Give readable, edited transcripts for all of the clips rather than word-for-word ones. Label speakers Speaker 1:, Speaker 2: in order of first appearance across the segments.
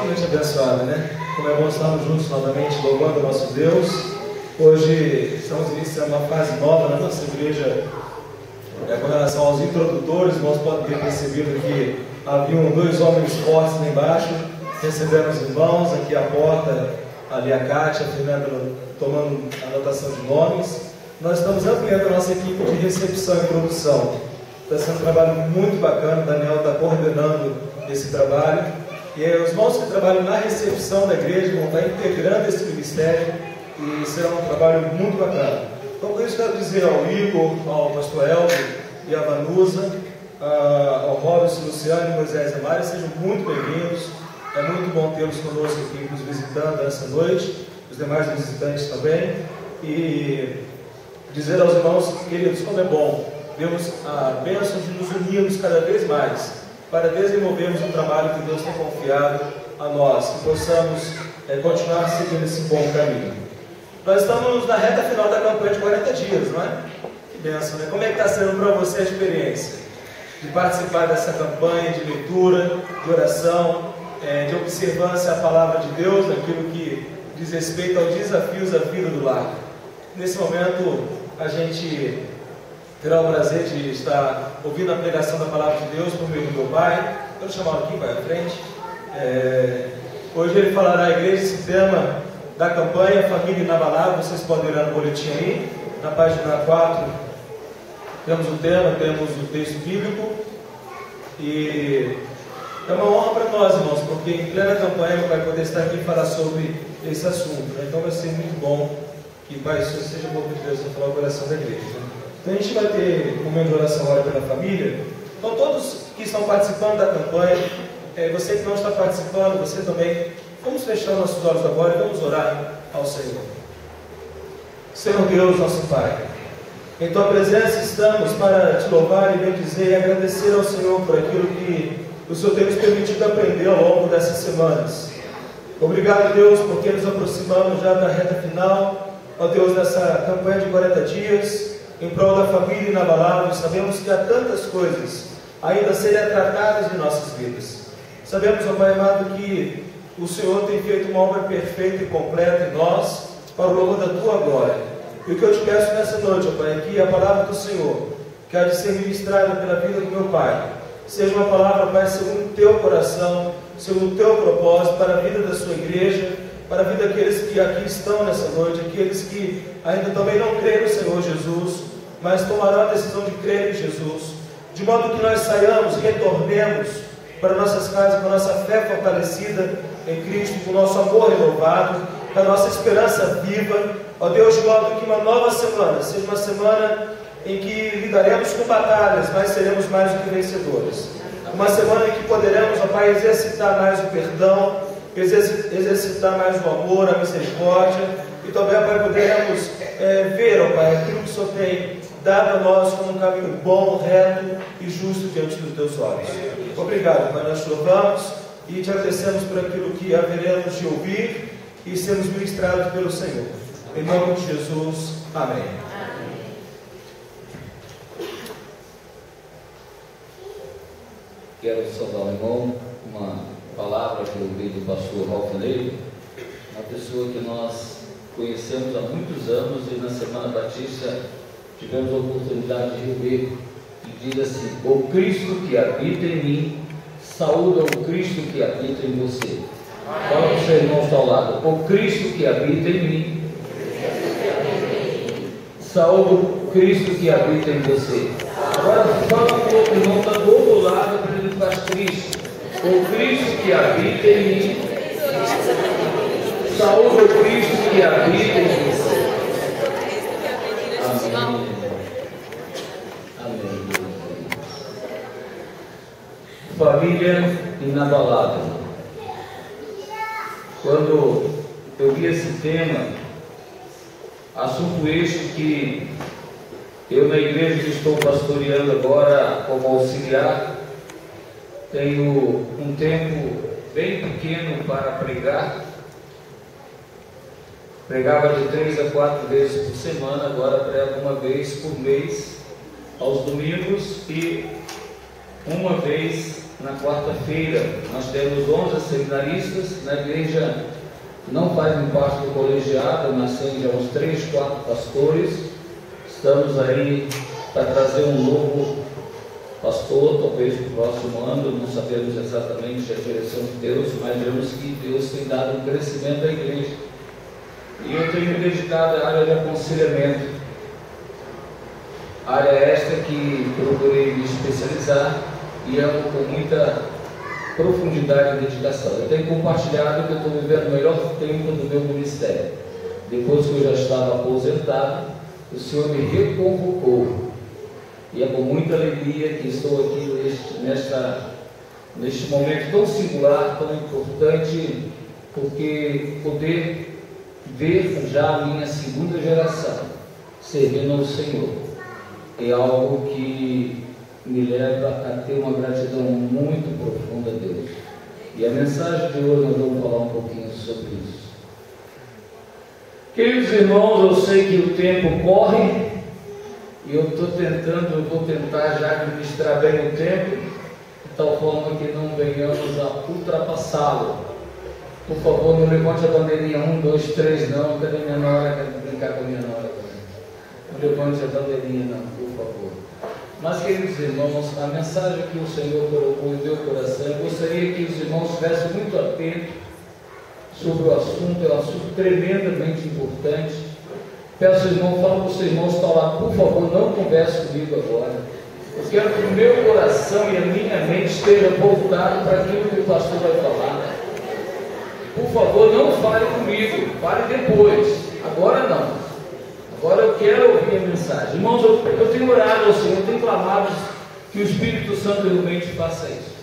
Speaker 1: Noite abençoada, né? Como é bom estarmos juntos novamente, louvando o nosso Deus. Hoje estamos iniciando uma fase nova na nossa igreja, com relação aos introdutores. Nós podemos ter percebido que haviam dois homens fortes lá embaixo, recebendo os irmãos, aqui à porta, ali a Kátia, a Fernanda tomando anotação de nomes. Nós estamos ampliando a nossa equipe de recepção e produção. Está sendo um trabalho muito bacana, o Daniel está coordenando esse trabalho. E os irmãos que trabalham na recepção da igreja vão estar integrando esse ministério e será um trabalho muito bacana. Então, por isso, quero dizer ao Igor, ao pastor Elvio e à Vanusa, ao Robson, Luciano, Moisés e Mari, sejam muito bem-vindos. É muito bom tê-los conosco aqui, nos visitando essa noite, os demais visitantes também. E dizer aos irmãos, queridos, como é bom vermos a bênção de nos unirmos cada vez mais para desenvolvermos o trabalho que Deus tem confiado a nós, que possamos continuar seguindo esse bom caminho. Nós estamos na reta final da campanha de 40 dias, não é? Que bênção, né? Como é que está sendo para você a experiência de participar dessa campanha de leitura, de oração, de observância à palavra de Deus, naquilo que diz respeito aos desafios da vida do lar? Nesse momento, a gente terá o prazer de estar ouvindo a pregação da palavra de Deus por meio do meu pai. Quero chamá-lo aqui, vai à frente. Hoje ele falará à igreja esse tema da campanha Família Inabalável. Vocês podem olhar no boletim aí, na página 4. Temos o tema, temos o texto bíblico. E é uma honra para nós, irmãos, porque em plena campanha vai poder estar aqui e falar sobre esse assunto, né? Então vai ser muito bom que o Pai seja bom de Deus para falar o coração da igreja, né? Então a gente vai ter um momento de oração agora pela família. Então todos que estão participando da campanha, você que não está participando, você também, vamos fechar nossos olhos agora e vamos orar ao Senhor. Senhor Deus, nosso Pai, em Tua presença estamos para Te louvar e bendizer e agradecer ao Senhor por aquilo que o Senhor tem nos permitido aprender ao longo dessas semanas. Obrigado, Deus, porque nos aproximamos já da reta final, ó Deus, dessa campanha de 40 dias, em prol da família inabalável. Sabemos que há tantas coisas ainda a serem tratadas em nossas vidas. Sabemos, ó Pai amado, que o Senhor tem feito uma obra perfeita e completa em nós, para o louvor da Tua glória. E o que eu te peço nessa noite, ó Pai, é que a palavra do Senhor, que há de ser ministrada pela vida do meu Pai, seja uma palavra, Pai, segundo o Teu coração, segundo o Teu propósito, para a vida da Sua igreja, para a vida daqueles que aqui estão nessa noite, aqueles que ainda também não creem no Senhor Jesus, mas tomarão a decisão de crer em Jesus, de modo que nós saiamos, retornemos para nossas casas com a nossa fé fortalecida em Cristo, com o nosso amor renovado, com a nossa esperança viva, ó Deus, de modo que uma nova semana seja uma semana em que lidaremos com batalhas, mas seremos mais do que vencedores. Uma semana em que poderemos, ó Pai, exercitar mais o perdão, exercitar mais o amor, a misericórdia, e também, ó Pai, poderemos ver, ó Pai, aquilo que o Senhor tem dado a nós como um caminho bom, reto e justo diante dos Teus olhos. Obrigado, Pai, nós te louvamos e te agradecemos por aquilo que haveremos de ouvir e sermos ministrados pelo Senhor. Em nome de Jesus, amém.
Speaker 2: Quero saudar o irmão, uma palavra que eu ouvi do pastor Ralph Ney, uma pessoa que nós conhecemos há muitos anos e na Semana Batista tivemos a oportunidade de rever, e diz assim: o Cristo que habita em mim, saúda o Cristo que habita em você. Fala para o seu irmão que está ao lado: o Cristo que habita em mim, saúda o Cristo que habita em você. Agora fala para o outro irmão que está do outro lado, para ele ficar Cristo. O Cristo que habita em mim, saúde o Cristo que habita em você. Amém. Amém. Família inabalável. Quando eu vi esse tema, assunto este que eu, na igreja que estou pastoreando agora como auxiliar, tenho um tempo bem pequeno para pregar. Pregava de 3 a 4 vezes por semana, agora prego uma vez por mês, aos domingos, e uma vez na quarta-feira. Nós temos 11 seminaristas na igreja, não fazem parte do colegiado, mas tem já uns 3, 4 pastores. Estamos aí para trazer um novo pastor, talvez para o próximo ano, não sabemos exatamente a direção de Deus, mas vemos que Deus tem dado um crescimento à igreja. E eu tenho me dedicado à área de aconselhamento, área esta que procurei me especializar e amo com muita profundidade e dedicação. Eu tenho compartilhado que eu estou vivendo o melhor tempo do meu ministério. Depois que eu já estava aposentado, o Senhor me reconvocou. E é com muita alegria que estou aqui neste momento tão singular, tão importante, porque poder ver já a minha segunda geração servindo ao Senhor é algo que me leva a ter uma gratidão muito profunda a Deus. E a mensagem de hoje nós vamos falar um pouquinho sobre isso. Queridos irmãos, eu sei que o tempo corre e eu vou tentar já administrar bem o tempo, de tal forma que não venhamos a ultrapassá-lo. Por favor, não levante a bandeirinha 1, 2, 3, não. Cadê minha nora? Quero brincar com a minha nora. Não levante a bandeirinha, não, por favor. Mas, queridos irmãos, a mensagem que o Senhor colocou em meu coração, eu gostaria que os irmãos estivessem muito atentos sobre o assunto. É um assunto tremendamente importante. Peço aos irmãos, falo para os irmãos que estão lá, por favor, não converse comigo agora. Eu quero que o meu coração e a minha mente estejam voltados para aquilo que o pastor vai falar. Por favor, não fale comigo, fale depois. Agora não. Agora eu quero ouvir a mensagem. Irmãos, eu tenho orado ao Senhor, eu tenho clamado que o Espírito Santo realmente faça isso.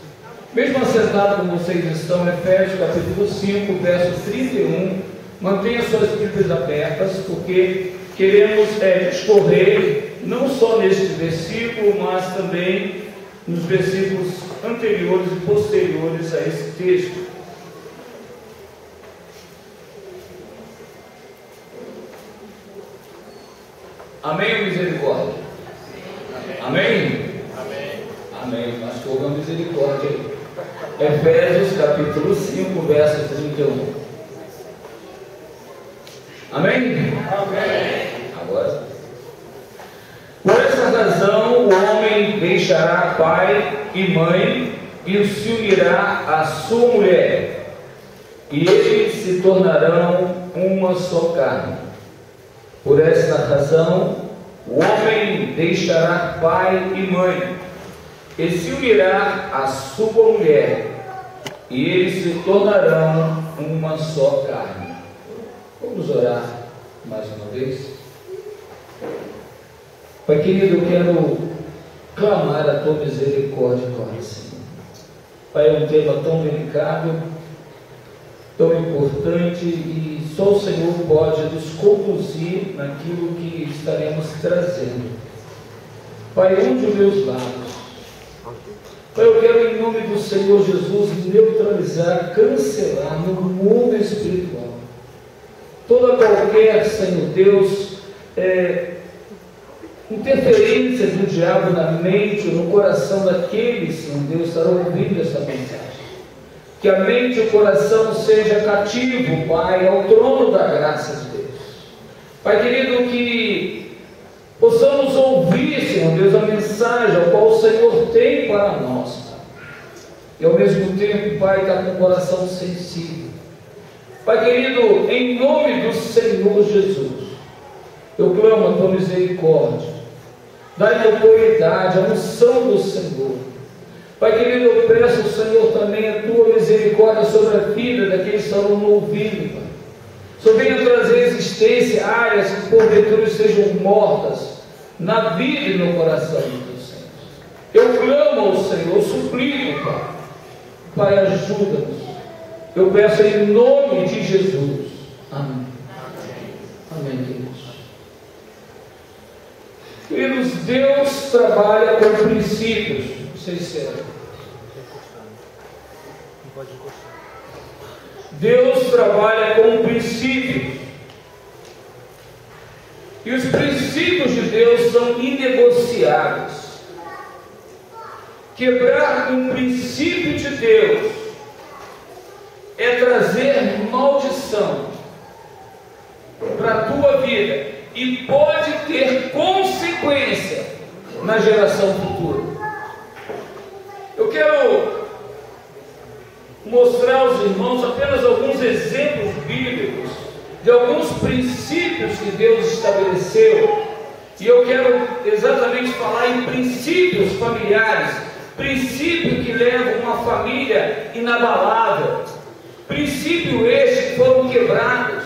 Speaker 2: Mesmo assentado como vocês estão, Efésios capítulo 5, verso 31, mantenha suas Bíblias abertas, porque queremos discorrer não só neste versículo, mas também nos versículos anteriores e posteriores a esse texto. Amém ou misericórdia? Amém? Amém? Amém. Mas que houve misericórdia. Efésios capítulo 5, verso 31. Amém? Amém. Agora. Por essa razão, o homem deixará pai e mãe e se unirá à sua mulher, e eles se tornarão uma só carne. Por esta razão, o homem deixará pai e mãe, e se unirá à sua mulher, e eles se tornarão uma só carne. Vamos orar mais uma vez. Pai querido, eu quero clamar a tua misericórdia agora, Senhor. Pai, é um tema tão delicado, tão importante, e só o Senhor pode nos conduzir naquilo que estaremos trazendo. Pai, unge os meus lábios. Pai, eu quero em nome do Senhor Jesus neutralizar, cancelar no mundo espiritual toda qualquer, Senhor Deus, interferência do diabo na mente ou no coração daqueles, Senhor Deus, que estarão ouvindo essa mensagem. Que a mente e o coração seja cativo, Pai, ao trono da graça de Deus. Pai querido, que possamos ouvir, Senhor Deus, a mensagem ao qual o Senhor tem para nós, Pai. E ao mesmo tempo, Pai, está com o coração sensível. Pai querido, em nome do Senhor Jesus, eu clamo a tua misericórdia, dá-lhe autoridade, a unção do Senhor. Pai querido, eu peço ao Senhor também a tua misericórdia sobre a vida daqueles que estão no ouvido, Pai. Só venha trazer existência, áreas que porventura sejam mortas na vida e no coração de Deus, Senhor. Eu clamo ao Senhor, eu suplico, Pai. Pai, ajuda-nos. Eu peço em nome de Jesus. Amém. Amém, queridos. Queridos, Deus trabalha com princípios. Vocês sabem. Deus trabalha com princípios. E os princípios de Deus são inegociáveis.
Speaker 3: Quebrar um princípio de Deus é trazer maldição para a tua vida e pode ter consequência na geração futura. Eu quero mostrar aos irmãos apenas alguns exemplos bíblicos de alguns princípios que Deus estabeleceu, e eu quero exatamente falar em princípios familiares, princípios que levam uma família inabalável, princípios estes que foram quebrados.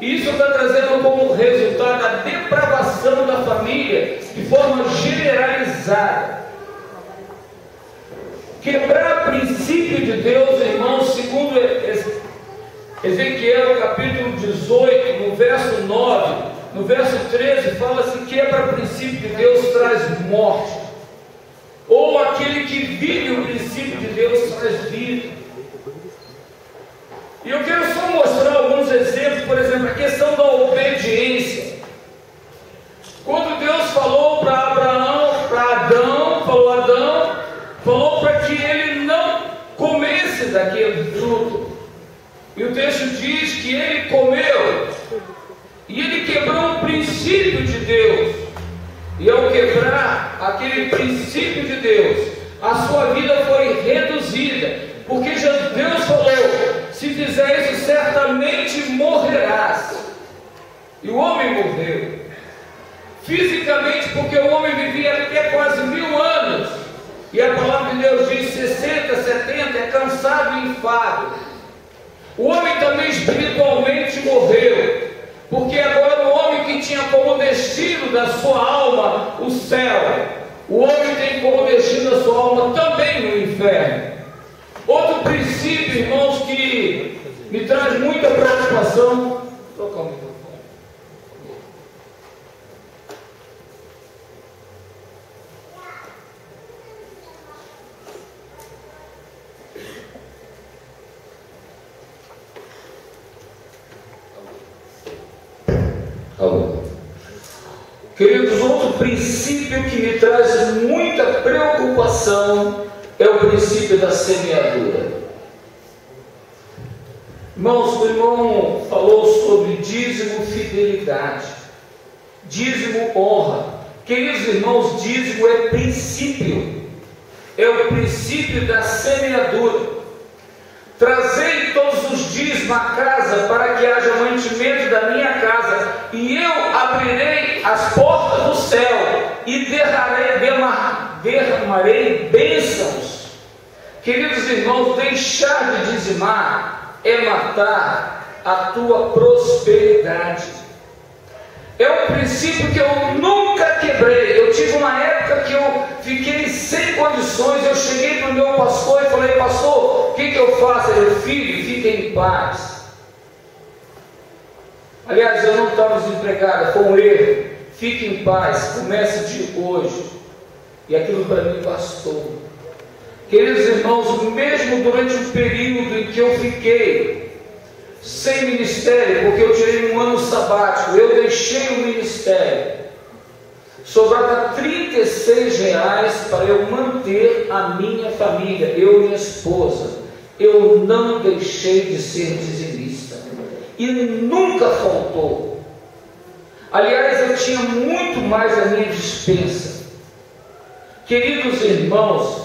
Speaker 3: Isso está trazendo como resultado a depravação da família de forma generalizada. Quebrar princípio de Deus, irmãos, segundo Ezequiel capítulo 18, no verso 9, no verso 13, fala-se: quebra princípio de Deus traz morte, ou aquele que vive o princípio de Deus traz vida. E eu quero só mostrar alguns exemplos. Por exemplo, a questão da obediência. Quando Deus falou para Adão, falou para que ele não comesse daquele fruto. E o texto diz que ele comeu, e ele quebrou um princípio de Deus. E ao quebrar aquele princípio de Deus, a sua vida foi reduzida, porque Deus falou: se fizer isso, certamente morrerás. E o homem morreu fisicamente, porque o homem vivia até quase 1000 anos, e a palavra de Deus diz 60, 70, é cansado e enfado. O homem também espiritualmente morreu, porque agora o homem que tinha como destino da sua alma o céu, o homem tem como destino da sua alma também no inferno. Outro princípio, irmãos, que me traz muita preocupação. Vou trocar o microfone. Queridos, outro princípio que me traz muita preocupação é o princípio da semeadura. Irmãos, o irmão falou sobre dízimo, fidelidade, dízimo, honra. Queridos irmãos, dízimo é princípio, é o princípio da semeadura. Trazei todos os dízimos à casa, para que haja mantimento da minha casa, e eu abrirei as portas do céu e derramarei bênçãos. Queridos irmãos, deixar de dizimar é matar a tua prosperidade. É um princípio que eu nunca quebrei. Eu tive uma época que eu fiquei sem condições. Eu cheguei para o meu pastor e falei: pastor, o que eu faço? Ele: filho, fique em paz. Aliás, eu não estava desempregado, foi um erro. Fique em paz, comece de hoje. E aquilo para mim bastou. Queridos irmãos, mesmo durante o período em que eu fiquei sem ministério, porque eu tirei um ano sabático, eu deixei o ministério, sobrava R$36 para eu manter a minha família, eu e minha esposa. Eu não deixei de ser dizimista, e nunca faltou. Aliás, eu tinha muito mais a minha dispensa. Queridos irmãos,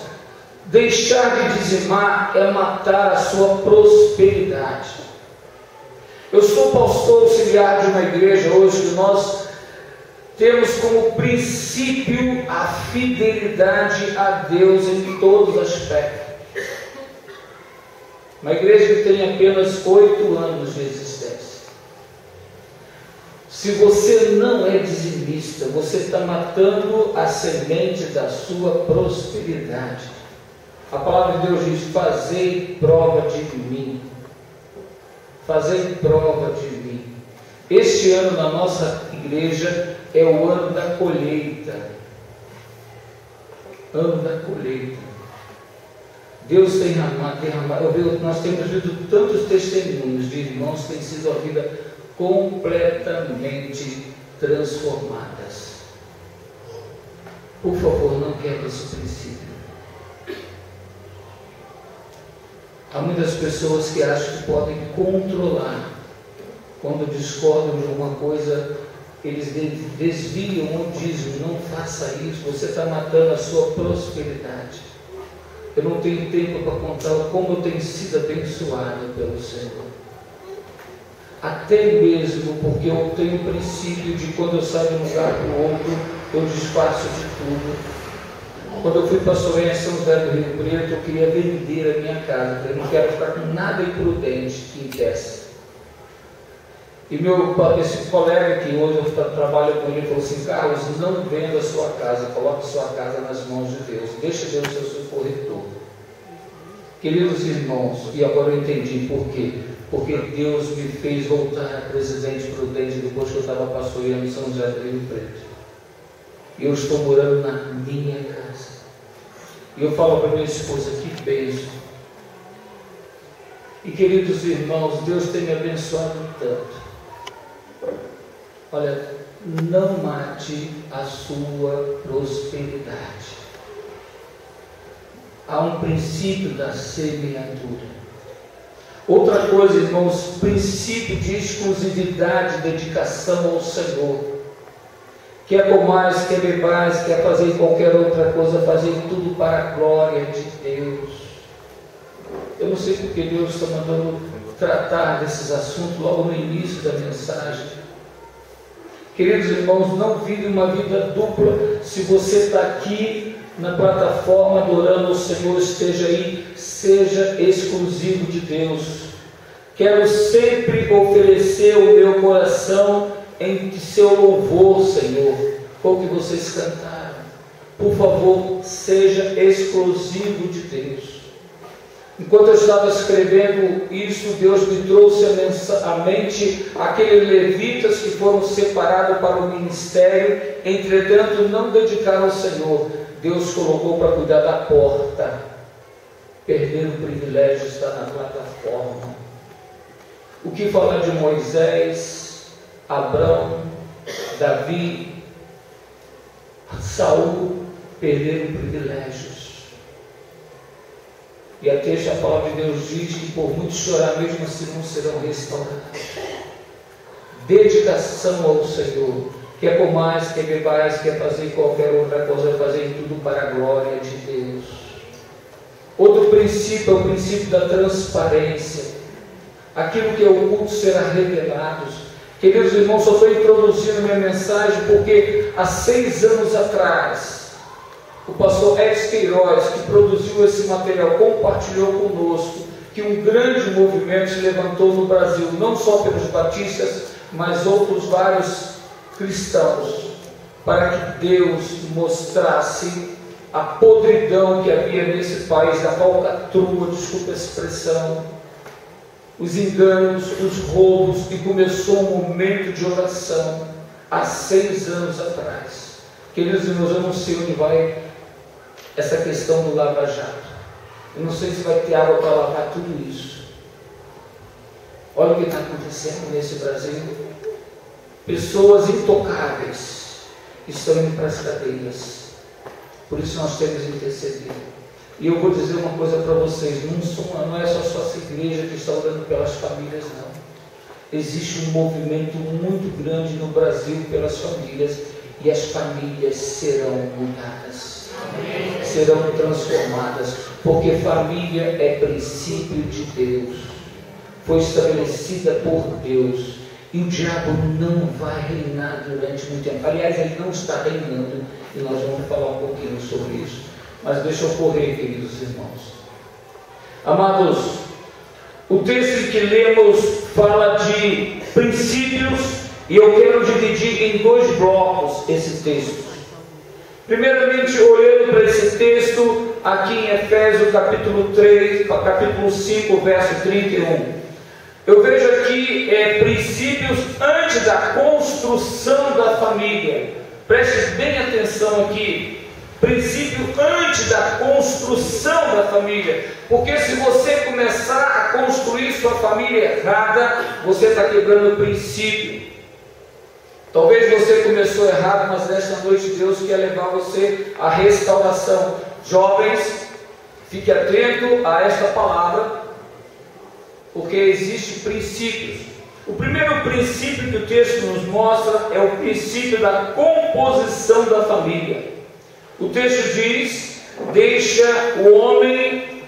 Speaker 3: deixar de dizimar é matar a sua prosperidade. Eu sou pastor auxiliar de uma igreja hoje que nós temos como princípio a fidelidade a Deus em todos os aspectos. Uma igreja que tem apenas 8 anos de existência. Se você não é dizimista, você está matando a semente da sua prosperidade. A palavra de Deus diz: fazei prova de mim. Fazei prova de mim. Este ano na nossa igreja é o ano da colheita. Ano da colheita. Deus tem derramado. Nós temos visto tantos testemunhos de irmãos que têm sido a vida completamente transformadas. Por favor, não quebre esse princípio. Há muitas pessoas que acham que podem controlar. Quando discordam de uma coisa, eles desviam ou dizem: não faça isso, você está matando a sua prosperidade. Eu não tenho tempo para contar como eu tenho sido abençoado pelo Senhor. Até mesmo porque eu tenho o princípio de quando eu saio de um lugar para o outro, eu desfaço de tudo. Quando eu fui pastorear em São José do Rio Preto, eu queria vender a minha casa, eu não quero ficar com nada imprudente que impeça. E esse colega que hoje eu trabalho com ele falou assim: Carlos, não venda a sua casa, coloque a sua casa nas mãos de Deus, deixa Deus ser o seu corretor. Queridos irmãos, e agora eu entendi por quê. Porque Deus me fez voltar a Presidente Prudente depois que eu estava pastoreando em São José do Rio Preto. E eu estou morando na minha casa. E eu falo para minha esposa: que bênção. E queridos irmãos, Deus tem me abençoado tanto. Olha, não mate a sua prosperidade. Há um princípio da semeadura. Outra coisa, irmãos, princípio de exclusividade, dedicação ao Senhor. Quer comais, quer bebais, quer fazer qualquer outra coisa, fazer tudo para a glória de Deus. Eu não sei porque Deus está mandando tratar desses assuntos logo no início da mensagem. Queridos irmãos, não vive uma vida dupla. Se você está aqui na plataforma adorando o Senhor, esteja aí, seja exclusivo de Deus. Quero sempre oferecer o meu coração em seu louvor, Senhor. Foi o que vocês cantaram. Por favor, seja exclusivo de Deus. Enquanto eu estava escrevendo isso, Deus me trouxe à mente aqueles levitas que foram separados para o ministério, entretanto não dedicaram ao Senhor. Deus colocou para cuidar da porta. Perderam o privilégio de estar na plataforma. O que falar de Moisés, Abraão, Davi, Saul? Perderam privilégios. E a palavra de Deus diz que por muito chorar, mesmo assim não serão restaurados. Dedicação ao Senhor. Quer comais, quer bebais, quer fazer qualquer outra coisa, fazer tudo para a glória de Deus. Outro princípio é o princípio da transparência. Aquilo que é oculto será revelado. Queridos irmãos, só estou introduzindo minha mensagem porque há 6 anos atrás, o pastor Edson Queiroz, que produziu esse material, compartilhou conosco que um grande movimento se levantou no Brasil, não só pelos batistas, mas outros vários cristãos, para que Deus mostrasse a podridão que havia nesse país, a falcatrua, desculpa a expressão, os enganos, os roubos, e começou um momento de oração há 6 anos atrás. Queridos irmãos, eu não sei onde vai essa questão do Lava Jato. Eu não sei se vai ter água para lavar tudo isso. Olha o que está acontecendo nesse Brasil. Pessoas intocáveis estão indo para as cadeias. Por isso nós temos que interceder. E eu vou dizer uma coisa para vocês: não é só a sua igreja que está orando pelas famílias, não. Existe um movimento muito grande no Brasil pelas famílias, e as famílias serão mudadas. Amém. Serão transformadas, porque família é princípio de Deus, foi estabelecida por Deus, e o diabo não vai reinar durante muito tempo. Aliás, ele não está reinando, e nós vamos falar um pouquinho sobre isso. Mas deixa eu correr, queridos irmãos. Amados, o texto que lemos fala de princípios, e eu quero dividir em 2 blocos esse texto. Primeiramente, olhando para esse texto, aqui em Efésios capítulo 5, verso 31. Eu vejo aqui princípios antes da construção da família. Preste bem atenção aqui. Princípio antes da construção da família. Porque se você começar a construir sua família errada, você está quebrando o princípio. Talvez você começou errado, mas nesta noite Deus quer levar você à restauração. Jovens, fique atento a esta palavra. porque existem princípios. O primeiro princípio que o texto nos mostra é o princípio da composição da família. O texto diz: deixa o homem,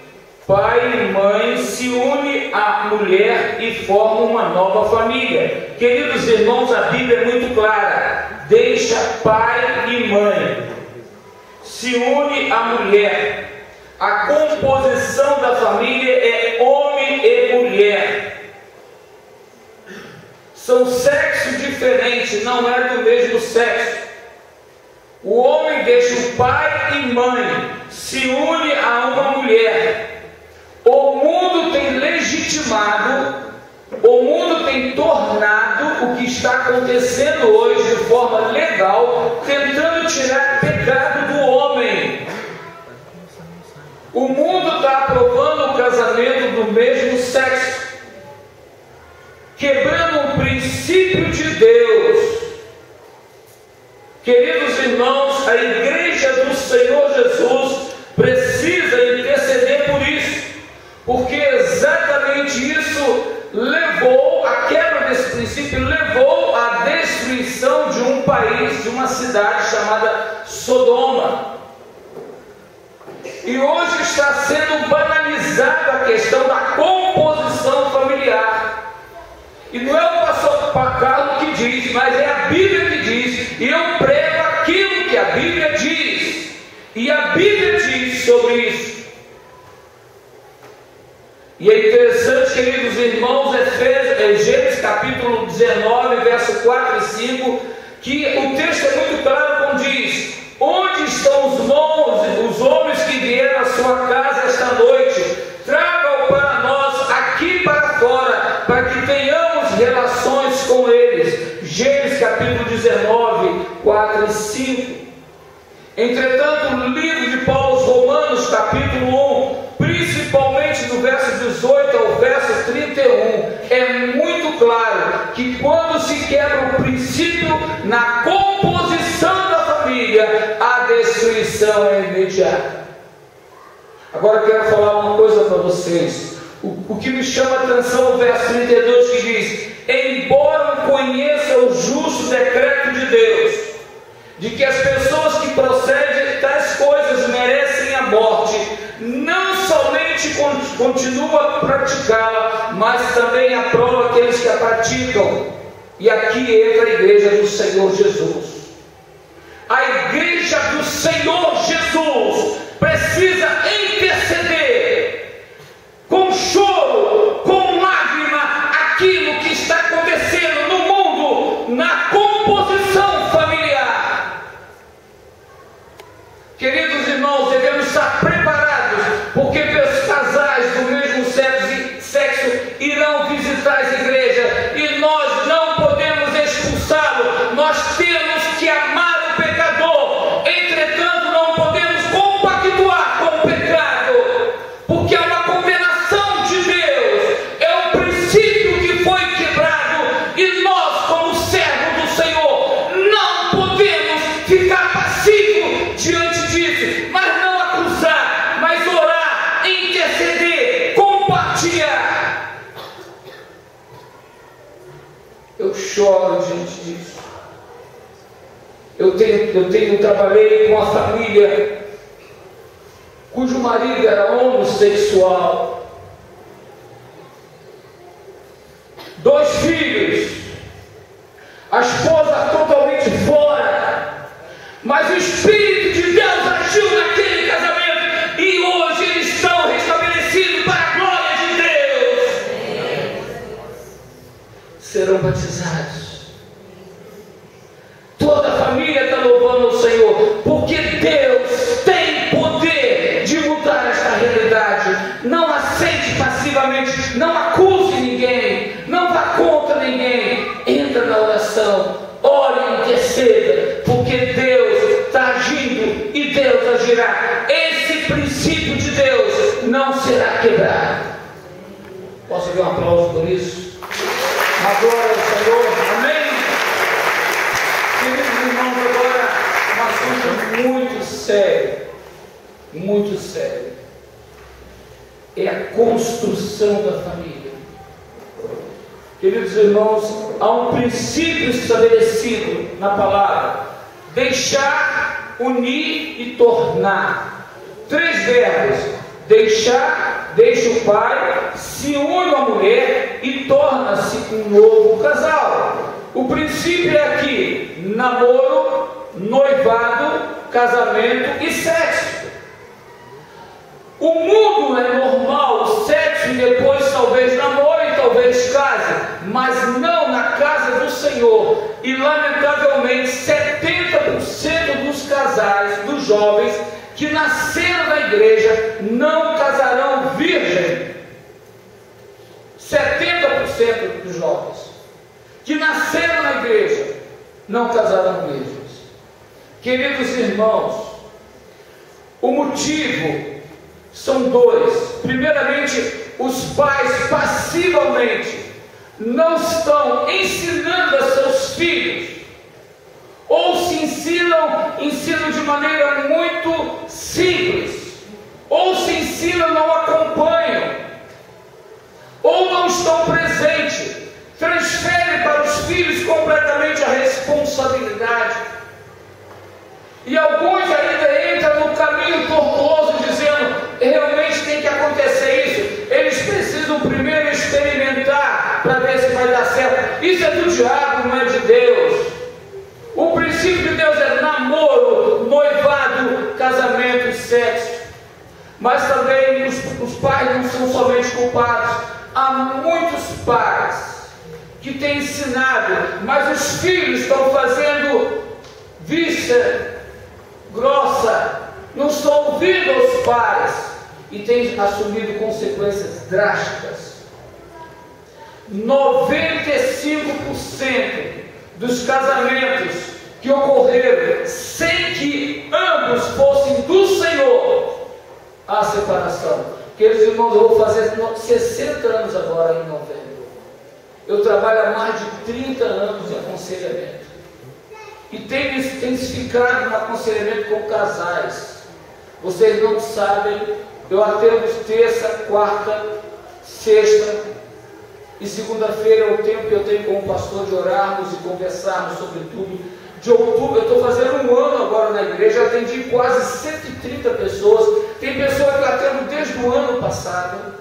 Speaker 3: pai e mãe, se une à mulher e forma uma nova família. Queridos irmãos, a Bíblia é muito clara: deixa pai e mãe, se une à mulher. A composição da família é homem e mulher. São sexos diferentes, não é do mesmo sexo. O homem deixa o pai e mãe, se une a uma mulher. O mundo tem legitimado, o mundo tem tornado o que está acontecendo hoje de forma legal, tentando tirar pecado do homem. O mundo está aprovando o casamento do mesmo sexo, quebrando o princípio de Deus. Queridos irmãos, a igreja do Senhor Jesus precisa interceder por isso, porque exatamente isso levou, a quebra desse princípio levou à destruição de um país, de uma cidade chamada Sodoma. E hoje está sendo banalizada a questão da composição familiar. E não é o pastor Carlos que diz, mas é a Bíblia que diz. E eu prego aquilo que a Bíblia diz. E a Bíblia diz sobre isso. E é interessante, queridos irmãos, Gênesis capítulo 19, verso 4 e 5, que o texto é muito claro quando diz: onde estão os homens que vieram à sua casa esta noite? Tragam para nós aqui para fora, para que tenhamos relações com eles. Gênesis capítulo 19, 4 e 5. Entretanto, no livro de Paulo aos Romanos, capítulo 1, principalmente do verso 18 ao verso 31, é muito claro que quando se quebra o princípio na composição da família, a destruição é imediata. Agora eu quero falar uma coisa para vocês. O que me chama a atenção é o verso 32, que diz: embora conheça o justo decreto de Deus, de que as pessoas que procedem tais coisas merecem a morte, não somente continua a praticá-la, mas também aprova aqueles que a praticam. E aqui entra a igreja do Senhor Jesus. A igreja do Senhor Jesus precisa interceder com choro, com lágrima, aquilo que está acontecendo no mundo, na composição familiar. Queridos irmãos, devemos estar preparados, porque os casais do mesmo sexo irão visitar as igrejas, e nós não podemos expulsá-lo. Nós temos que amar o pecador, entretanto não podemos compactuar com o pecado, porque é uma condenação de Deus, é um princípio que foi quebrado, e nós, como servos do Senhor, não podemos ficar passivos diante disso, mas não acusar, mas orar, interceder, compartilhar. Eu choro diante disso. Eu trabalhei com uma família cujo marido era homossexual, 2 filhos, a esposa totalmente fora, mas o Espírito de Deus agiu naquele casamento, e hoje eles estão restabelecidos para a glória de Deus. Serão batizados. Toda a família está louvando o Senhor, porque Deus tem poder de mudar esta realidade. Não aceite passivamente, não acuse ninguém, não vá contra ninguém. Entra na oração, ore e interceda, porque Deus está agindo e Deus agirá. Esse princípio de Deus não será quebrado. Posso ver um aplauso por isso? Agora o Senhor, amém? Queridos irmãos, agora um assunto muito sério, é a construção da família. Queridos irmãos, há um princípio estabelecido na palavra: deixar, unir e tornar. 3 verbos: deixar, deixa o pai, se une a mulher e torna-se um novo casal. O princípio é aqui: namoro, noivado, casamento e sexo. O mundo é normal, o sexo, e depois talvez namoro e talvez case, mas não na casa do Senhor. E lamentavelmente 70% dos casais, dos jovens que nasceram na igreja, não casarão virgem. 70% dos jovens que nasceram na igreja não casarão virgens. Queridos irmãos, o motivo são 2. Primeiramente, os pais passivamente não estão ensinando a seus filhos, ou se ensinam de maneira muito simples, ou se ensinam, não acompanham, ou não estão presentes, transferem para os filhos completamente a responsabilidade. E alguns ainda entram no caminho tortuoso, dizendo: realmente tem que acontecer isso, eles precisam primeiro experimentar para ver se vai dar certo. Isso é do diabo, não é de Deus. O princípio de Deus é namoro, noivado, casamento e sexo. Mas também os pais não são somente culpados. Há muitos pais que têm ensinado, mas os filhos estão fazendo vista grossa, não estão ouvindo aos pais e têm assumido consequências drásticas. 95% dos casamentos que ocorreram sem que ambos fossem do Senhor, há separação. Queridos irmãos, eu vou fazer 60 anos agora em novembro. Eu trabalho há mais de 30 anos em aconselhamento e tenho intensificado no aconselhamento com casais. Vocês não sabem, eu atendo terça, quarta, sexta e segunda-feira é o tempo que eu tenho com o pastor de orarmos e conversarmos sobre tudo. De outubro, eu estou fazendo 1 ano agora na igreja, atendi quase 130 pessoas. Tem pessoas que eu atendo desde o ano passado,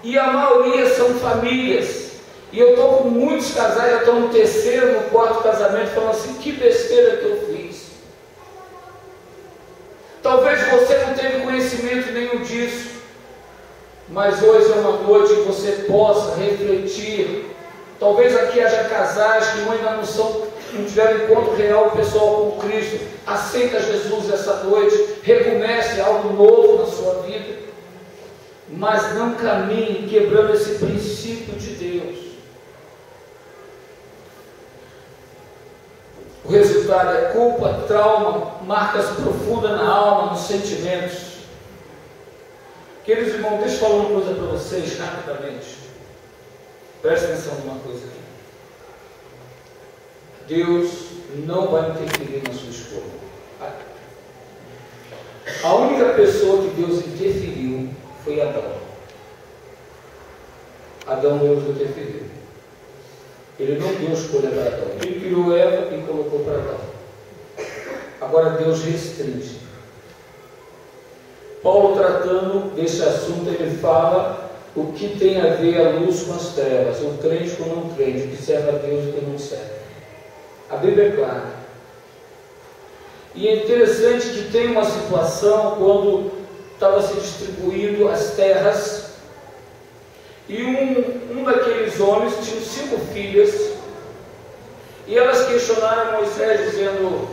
Speaker 3: e a maioria são famílias. E eu estou com muitos casais, já estão no 3º, no 4º casamento, falando assim: que besteira que eu fiz. Talvez você não tenha conhecimento nenhum disso, mas hoje é uma noite que você possa refletir. Talvez aqui haja casais que ainda não tiveram encontro real pessoal com Cristo. Aceita Jesus essa noite, recomece algo novo na sua vida, mas não caminhe quebrando esse princípio de Deus. O resultado é culpa, trauma, marcas profundas na alma, nos sentimentos. Queridos irmãos, deixa eu falar uma coisa para vocês rapidamente. Presta atenção numa coisa aqui. Deus não vai interferir na sua escolha. A única pessoa que Deus interferiu foi Adão. Adão, Deus interferiu. Ele não deu escolha para Adão. Ele criou Eva e colocou para Adão. Agora Deus restringe. Paulo, tratando desse assunto, ele fala o que tem a ver a luz com as trevas, o crente com o não crente, o que serve a Deus e o que não serve. A Bíblia é clara. E é interessante que tem uma situação quando estava se distribuindo as terras, e um daqueles homens tinha 5 filhas, e elas questionaram Moisés, dizendo,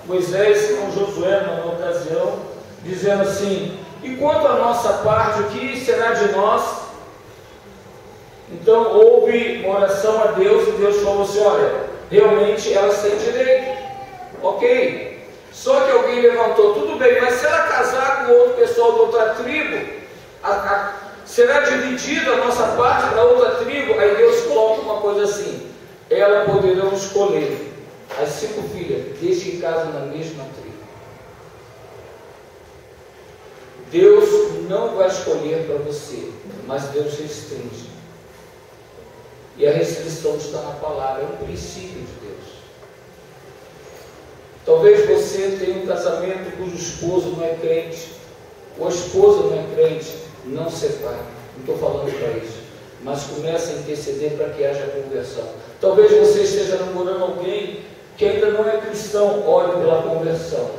Speaker 3: Moisés, com Josué na ocasião, dizendo assim: e quanto à nossa parte, o que será de nós? Então houve uma oração a Deus, e Deus falou assim: olha, realmente elas têm direito, ok, só que alguém levantou, tudo bem, mas se ela casar com outro pessoal de outra tribo, será dividida a nossa parte para outra tribo? Aí Deus coloca uma coisa assim: elas poderão escolher as 5 filhas, desde que casam na mesma tribo. Deus não vai escolher para você, mas Deus restringe. E a restrição está na palavra, é um princípio de Deus. Talvez você tenha um casamento cujo esposo não é crente, ou a esposa não é crente, não separe. Não estou falando para isso, mas comece a interceder para que haja conversão. Talvez você esteja namorando alguém que ainda não é cristão, ore pela conversão,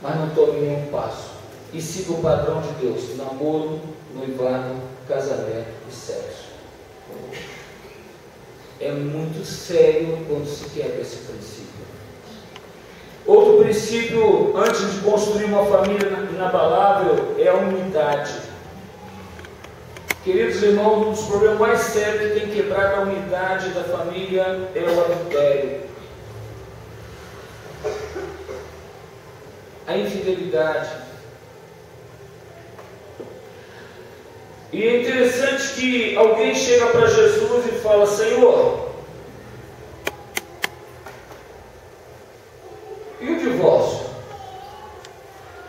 Speaker 3: mas não tome nenhum passo. E siga o padrão de Deus: namoro, noivado, casamento e sexo. É muito sério quando se quebra esse princípio. Outro princípio, antes de construir uma família inabalável, é a unidade. Queridos irmãos, um dos problemas mais sérios que tem quebrado a unidade da família é o adultério, a infidelidade. E é interessante que alguém chega para Jesus e fala: Senhor, e o divórcio?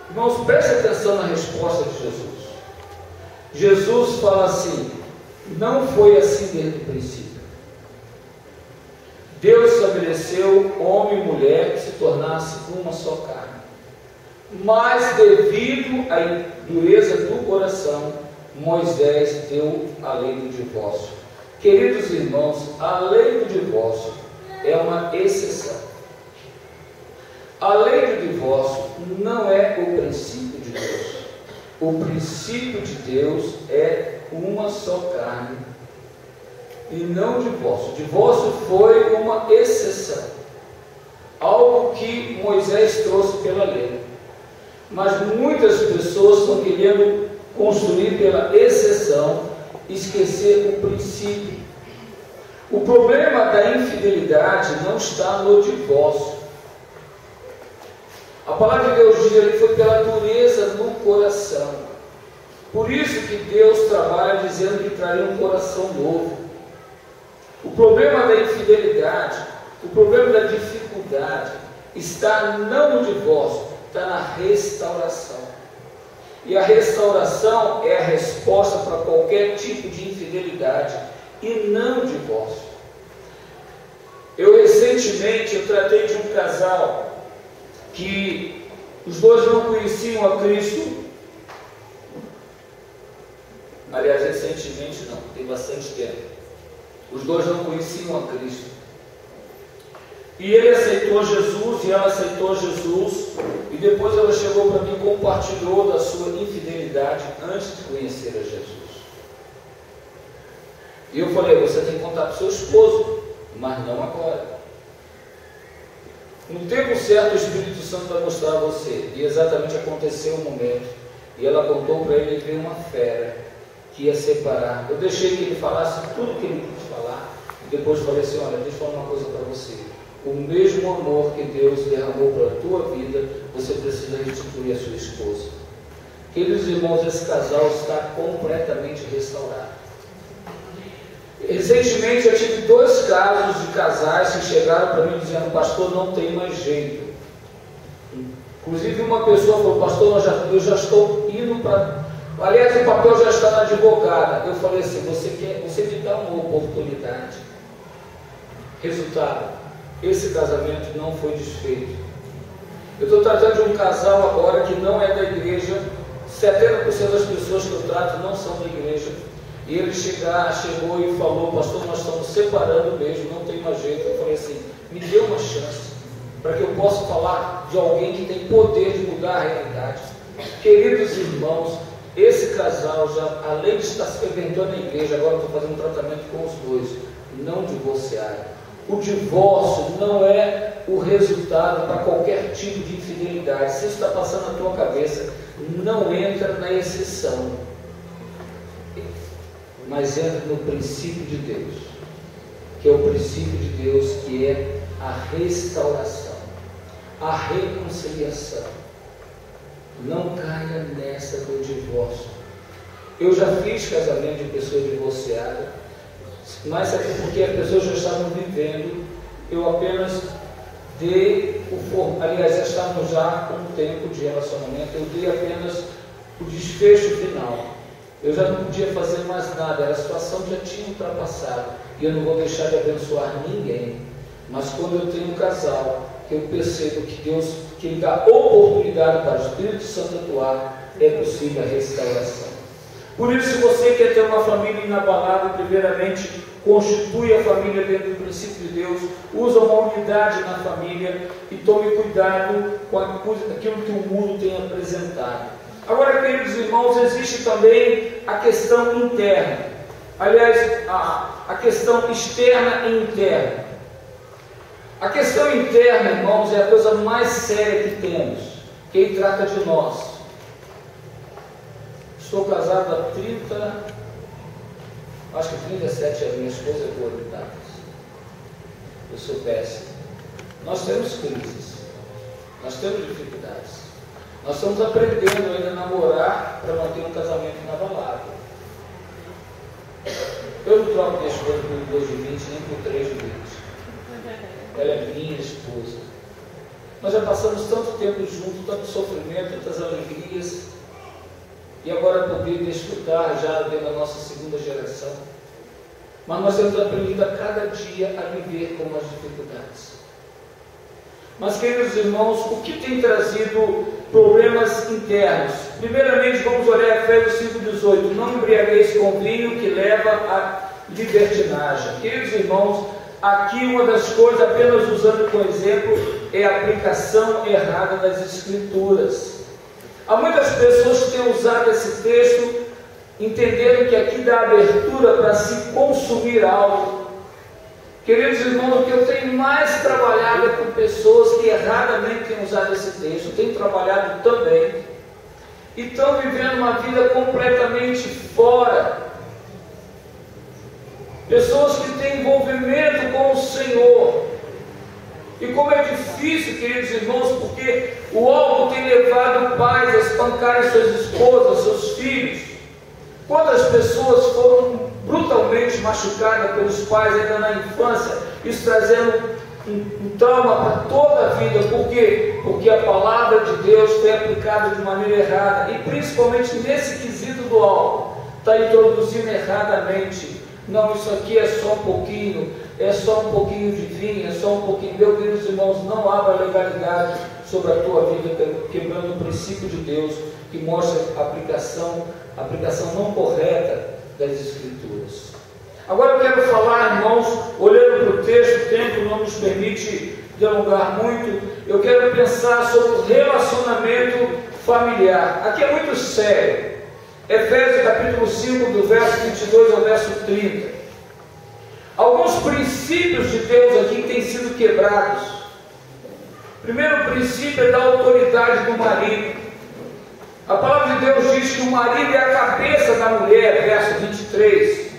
Speaker 3: Irmãos, preste atenção na resposta de Jesus. Jesus fala assim: não foi assim desde o princípio. Deus estabeleceu homem e mulher que se tornassem uma só carne. Mas devido à dureza do coração, Moisés deu a lei do divórcio. Queridos irmãos, a lei do divórcio é uma exceção. A lei do divórcio não é o princípio de Deus. O princípio de Deus é uma só carne e não divórcio. Divórcio foi uma exceção, algo que Moisés trouxe pela lei. Mas muitas pessoas estão querendo construir pela exceção e esquecer o princípio. O problema da infidelidade não está no divórcio. A palavra de Deus diz ali que foi pela dureza no coração. Por isso que Deus trabalha dizendo que traria um coração novo. O problema da infidelidade, o problema da dificuldade está não no divórcio, está na restauração. E a restauração é a resposta para qualquer tipo de infidelidade e não o divórcio. Recentemente tratei de um casal que os dois não conheciam a Cristo. Aliás, recentemente não, tem bastante tempo. Os dois não conheciam a Cristo. E ele aceitou Jesus e ela aceitou Jesus. E depois ela chegou para mim e compartilhou da sua infidelidade antes de conhecer a Jesus. E eu falei: você tem que contar para o seu esposo, mas não agora. No tempo certo, o Espírito Santo vai mostrar a você. E exatamente aconteceu o momento. E ela contou para ele que veio uma fera que ia separar. Eu deixei que ele falasse tudo que ele quis falar. E depois falei assim: olha, deixa eu falar uma coisa para você. O mesmo amor que Deus derramou para a tua vida, você precisa restituir a sua esposa. Queridos irmãos, esse casal está completamente restaurado. Recentemente eu tive 2 casos de casais que chegaram para mim dizendo: pastor, não tem mais jeito. Inclusive uma pessoa falou: pastor, eu já estou indo para... Aliás, o papel já está na advogada. Eu falei assim: você me dá uma oportunidade. Resultado: esse casamento não foi desfeito. Eu estou tratando de um casal agora que não é da igreja. 70% das pessoas que eu trato não são da igreja. E ele chegou e falou: pastor, nós estamos separando mesmo, não tem mais jeito. Eu falei assim: me dê uma chance, para que eu possa falar de alguém que tem poder de mudar a realidade. Queridos irmãos, esse casal já, além de estar se frequentando a igreja, agora estou fazendo um tratamento com os dois, não divorciaram. O divórcio não é o resultado para qualquer tipo de infidelidade. Se isso está passando na tua cabeça, não entra na exceção, mas entra no princípio de Deus, que é o princípio de Deus, que é a restauração, a reconciliação. Não caia nessa do divórcio. Eu já fiz casamento de pessoa divorciada, mas é porque as pessoas já estavam vivendo. Eu apenas dei aliás, já estávamos já com um tempo de relacionamento. Eu dei apenas o desfecho final. eu já não podia fazer mais nada, a situação já tinha ultrapassado, e eu não vou deixar de abençoar ninguém. Mas quando eu tenho um casal, que eu percebo que Deus, que Ele dá oportunidade para o Espírito Santo atuar, é possível a restauração. Por isso, se você quer ter uma família inabalável, primeiramente, constitui a família dentro do princípio de Deus, usa uma unidade na família e tome cuidado com aquilo que o mundo tem apresentado. Agora, queridos irmãos, existe também a questão interna. Aliás, a questão externa e interna. A questão interna, irmãos, é a coisa mais séria que temos. Quem trata de nós. Estou casado há 37 anos, minha esposa é boa de datas. Eu sou péssimo. Nós temos crises, nós temos dificuldades. Nós estamos aprendendo ainda a namorar para manter um casamento inabalável. Eu não troco minha esposa por 2 de 20, nem por 3 de 20. Ela é minha esposa. Nós já passamos tanto tempo juntos, tanto sofrimento, tantas alegrias. E agora poder desfrutar já dentro da nossa segunda geração. Mas nós temos aprendido a cada dia a viver com as dificuldades. Mas, queridos irmãos, o que tem trazido problemas internos? Primeiramente, vamos olhar Efésios 5,18. Não embriagueis com vinho que leva à libertinagem. Queridos irmãos, aqui uma das coisas, apenas usando como exemplo, é a aplicação errada das Escrituras. Há muitas pessoas que têm usado esse texto, entendendo que aqui dá abertura para se consumir algo. Queridos irmãos, o que eu tenho mais trabalhado é com pessoas que erradamente têm usado esse texto, eu tenho trabalhado também, e estão vivendo uma vida completamente fora. Pessoas que têm envolvimento com o Senhor. E como é difícil, queridos irmãos, porque o álcool tem levado pais a espancarem suas esposas, seus filhos. Quantas pessoas foram brutalmente machucadas pelos pais ainda na infância, isso trazendo um trauma para toda a vida. Por quê? Porque a palavra de Deus foi aplicada de maneira errada, e principalmente nesse quesito do álcool, está introduzindo erradamente. Não, isso aqui é só um pouquinho, é só um pouquinho de vinho, é só um pouquinho. Meus queridos irmãos, não abra legalidade sobre a tua vida, quebrando o princípio de Deus, que mostra a aplicação não correta das Escrituras. Agora eu quero falar, irmãos, olhando para o texto, o tempo não nos permite delongar muito, eu quero pensar sobre o relacionamento familiar. Aqui é muito sério. Efésios capítulo 5, do verso 22 ao verso 30. Alguns princípios de Deus aqui têm sido quebrados. O primeiro princípio é da autoridade do marido. A palavra de Deus diz que o marido é a cabeça da mulher, verso 23.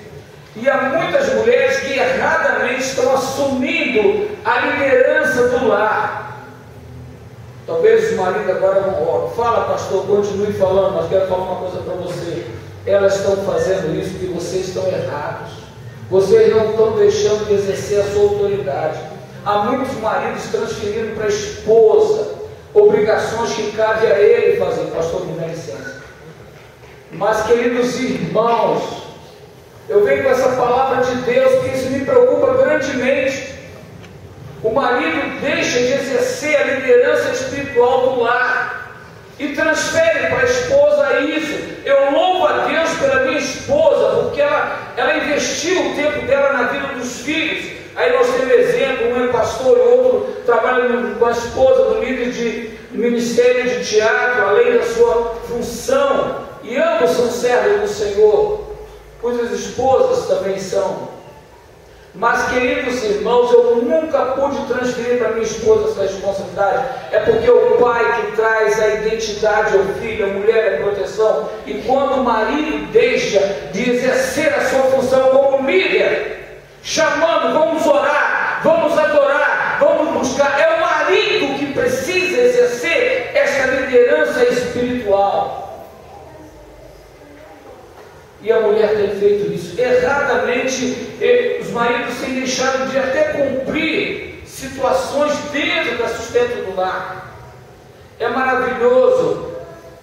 Speaker 3: E há muitas mulheres que erradamente estão assumindo a liderança do lar. Talvez os maridos agora vão, fala pastor, continue falando, mas quero falar uma coisa para você. Elas estão fazendo isso porque vocês estão errados. Vocês não estão deixando de exercer a sua autoridade. Há muitos maridos transferindo para a esposa obrigações que cabe a ele fazer. Pastor, me dá licença. Mas, queridos irmãos, eu venho com essa palavra de Deus, porque isso me preocupa grandemente. O marido deixa de exercer a liderança espiritual do lar e transfere para a esposa isso. Eu louvo a Deus pela minha esposa, porque ela investiu o tempo dela na vida dos filhos. Aí nós temos exemplo, um é pastor e o outro trabalha com a esposa no líder de ministério de teatro, além da sua função, e ambos são servos do Senhor, pois as esposas também são. Mas, queridos irmãos, eu nunca pude transferir para minha esposa essa responsabilidade. É porque o pai que traz a identidade ao filho, a mulher é proteção. E quando o marido deixa de exercer a sua função como líder, chamando, vamos orar, vamos adorar, vamos buscar, é o marido que precisa exercer essa liderança espiritual. E a mulher tem feito isso erradamente. Os maridos têm deixado de até cumprir situações dentro da sustento do lar. É maravilhoso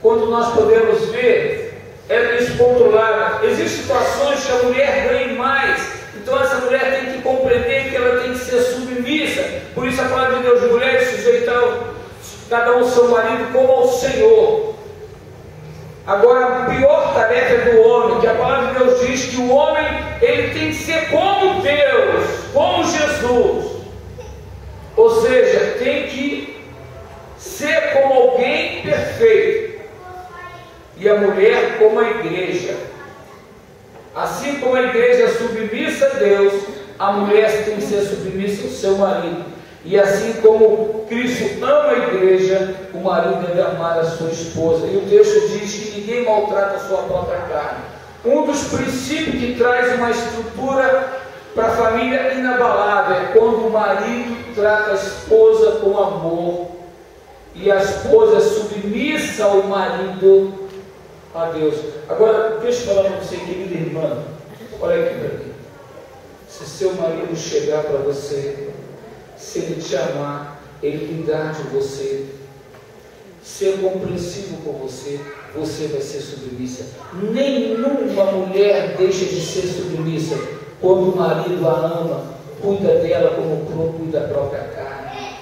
Speaker 3: quando nós podemos ver é descontrolada. Existem situações que a mulher ganha mais, então essa mulher tem que compreender que ela tem que ser submissa. Por isso a palavra de Deus, mulheres, sujeitam cada um ao seu marido como ao Senhor. Agora, a pior tarefa é do homem, que a palavra de Deus diz que o homem, ele tem que ser como Deus, como Jesus. Ou seja, tem que ser como alguém perfeito. E a mulher como a igreja. Assim como a igreja é submissa a Deus, a mulher tem que ser submissa ao seu marido. E assim como Cristo ama a igreja, o marido deve amar a sua esposa. E o texto diz que ninguém maltrata a sua própria carne. Um dos princípios que traz uma estrutura para a família inabalável é quando o marido trata a esposa com amor e a esposa é submissa ao marido, a Deus. Agora, deixa eu falar para você, querida irmã, olha aqui para mim. Se seu marido chegar para você, se ele te amar, ele cuidar de você, ser compreensivo com você, você vai ser submissa. Nenhuma mulher deixa de ser submissa quando o marido a ama, cuida dela como cuida da própria carne.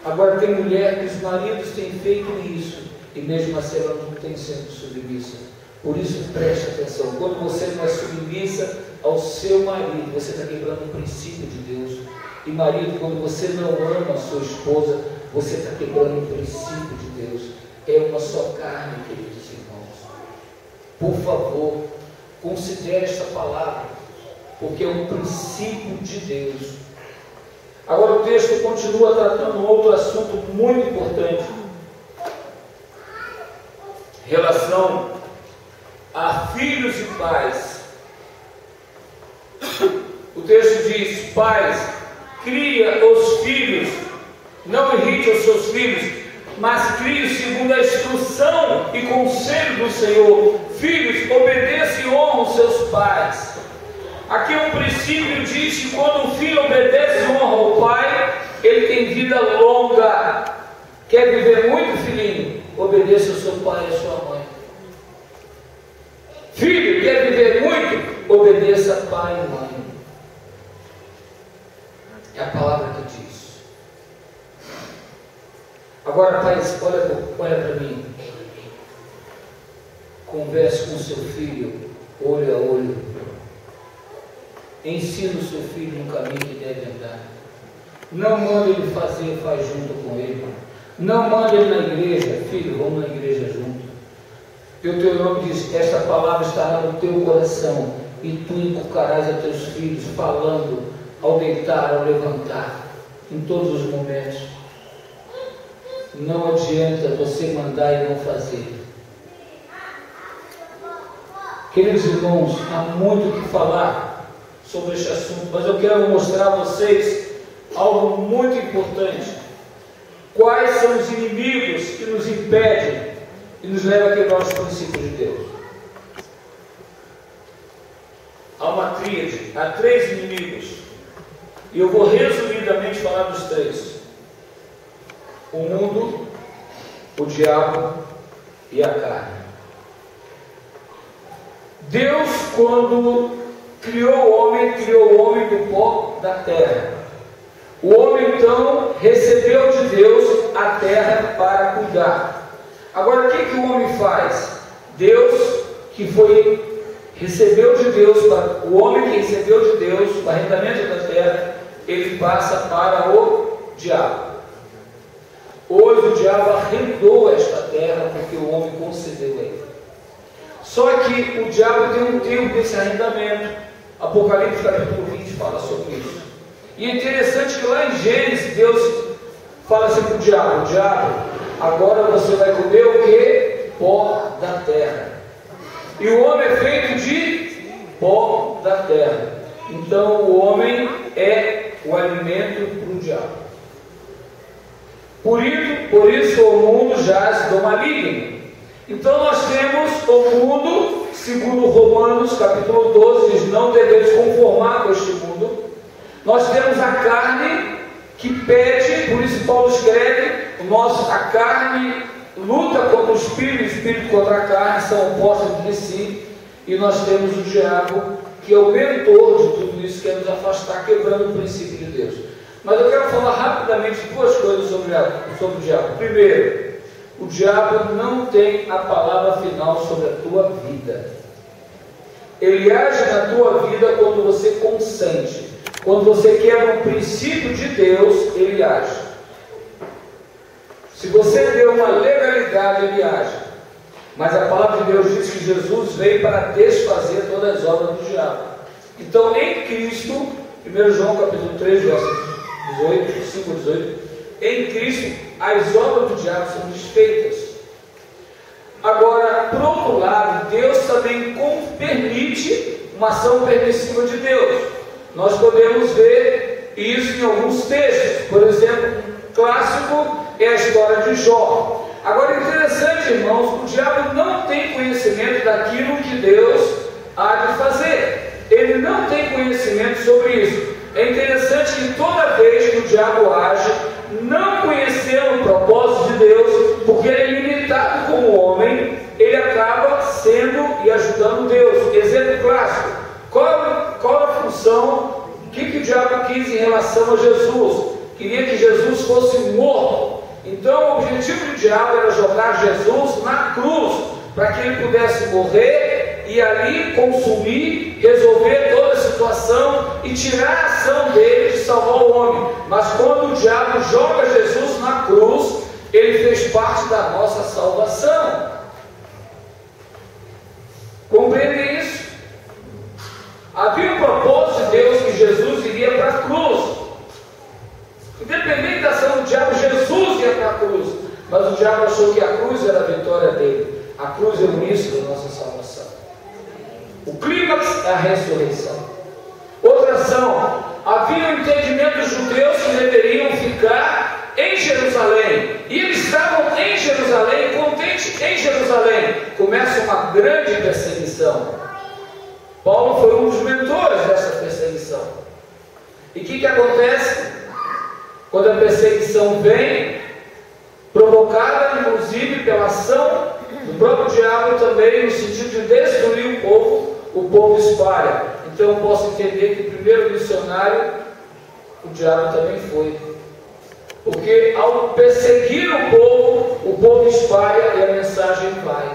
Speaker 3: Agora tem mulher que os maridos têm feito isso e mesmo assim ela não tem sido submissa. Por isso preste atenção, quando você não é submissa ao seu marido, você está quebrando o princípio de Deus. E marido, quando você não ama a sua esposa, você está quebrando o princípio de Deus. É uma só carne, queridos irmãos. Por favor, considere esta palavra, porque é um princípio de Deus. Agora o texto continua tratando um outro assunto muito importante. Relação a filhos e pais. O texto diz: pais, cria os filhos, não irrite os seus filhos, mas crie segundo a instrução e conselho do Senhor. Filhos, obedeçam e honram seus pais. Aqui um princípio diz que quando o filho obedece e honra o pai, ele tem vida longa. Quer viver muito, filhinho? Obedeça ao seu pai e à sua mãe. Filho, quer viver muito? Obedeça a pai e mãe. É a palavra que diz. Agora, pais, olha para mim. Converse com seu filho, olho a olho. Ensina o seu filho no caminho que deve andar. Não manda ele fazer, faz junto com ele. Não manda ele na igreja, filho, vamos na igreja junto. Deuteronômio diz: esta palavra estará no teu coração, e tu inculcarás a teus filhos, falando ao deitar, ao levantar, em todos os momentos. Não adianta você mandar e não fazer. Queridos irmãos, há muito o que falar sobre este assunto, mas eu quero mostrar a vocês algo muito importante. Quais são os inimigos que nos impedem e nos levam a quebrar os princípios de Deus? Há uma tríade, há 3 inimigos. E eu vou resumidamente falar dos 3. O mundo, o diabo e a carne. Deus, quando criou o homem do pó da terra. O homem então recebeu de Deus a terra para cuidar. Agora o que o homem faz? Deus, que recebeu de Deus, o homem que recebeu de Deus o arrendamento da terra, ele passa para o diabo. Hoje o diabo arrendou esta terra porque o homem concedeu a ele. Só que o diabo tem um tempo desse arrendamento. Apocalipse capítulo 20 fala sobre isso. E é interessante que lá em Gênesis Deus fala assim para o diabo: diabo, agora você vai comer o que? Pó da terra. E o homem é feito de pó da terra. Então o homem é o alimento para o diabo. Por isso o mundo jaz do maligno. Então nós temos o mundo, segundo Romanos capítulo 12, diz: não devemos conformar com este mundo. Nós temos a carne que pede, por isso Paulo escreve: a carne luta contra o espírito contra a carne, são opostos entre si, e nós temos o diabo, que é o mentor de tudo isso, que é nos afastar, quebrando o princípio de Deus. Mas eu quero falar rapidamente duas coisas sobre o diabo. Primeiro, o diabo não tem a palavra final sobre a tua vida. Ele age na tua vida quando você consente. Quando você quebra um princípio de Deus, ele age. Se você deu uma legalidade, ele age. Mas a palavra de Deus diz que Jesus veio para desfazer todas as obras do diabo. Então, em Cristo, 1 João capítulo 3, verso 18, 5 a 18, em Cristo as obras do diabo são desfeitas. Agora, por outro lado, Deus também permite uma ação permissiva de Deus. Nós podemos ver isso em alguns textos. Por exemplo, clássico é a história de Jó. Agora, interessante, irmãos, o diabo não tem conhecimento daquilo que Deus há de fazer. Ele não tem conhecimento sobre isso. É interessante que toda vez que o diabo age, não conhecendo o propósito de Deus, porque ele é limitado como homem, ele acaba sendo e ajudando Deus. Exemplo clássico: qual a função, o que o diabo quis em relação a Jesus? Queria que Jesus fosse morto. Então o objetivo do diabo era jogar Jesus na cruz, para que ele pudesse morrer e ali consumir, resolver toda a situação e tirar a ação dele de salvar o homem. Mas quando o diabo joga Jesus na cruz, ele fez parte da nossa salvação. Compreende isso? Havia um propósito de Deus que Jesus iria para a cruz. Independente da ação do diabo, Jesus ia para a cruz. Mas o diabo achou que a cruz era a vitória dele. A cruz é o início da nossa salvação. O clímax é a ressurreição. Outra ação: havia um entendimento dos judeus que deveriam ficar em Jerusalém. E eles estavam em Jerusalém, contentes em Jerusalém. Começa uma grande perseguição. Paulo foi um dos mentores dessa perseguição. E o que acontece? Quando a perseguição vem, provocada inclusive pela ação do próprio diabo também, no sentido de destruir o povo espalha. Então eu posso entender que o primeiro missionário, o diabo também foi. Porque ao perseguir o povo espalha e a mensagem vai.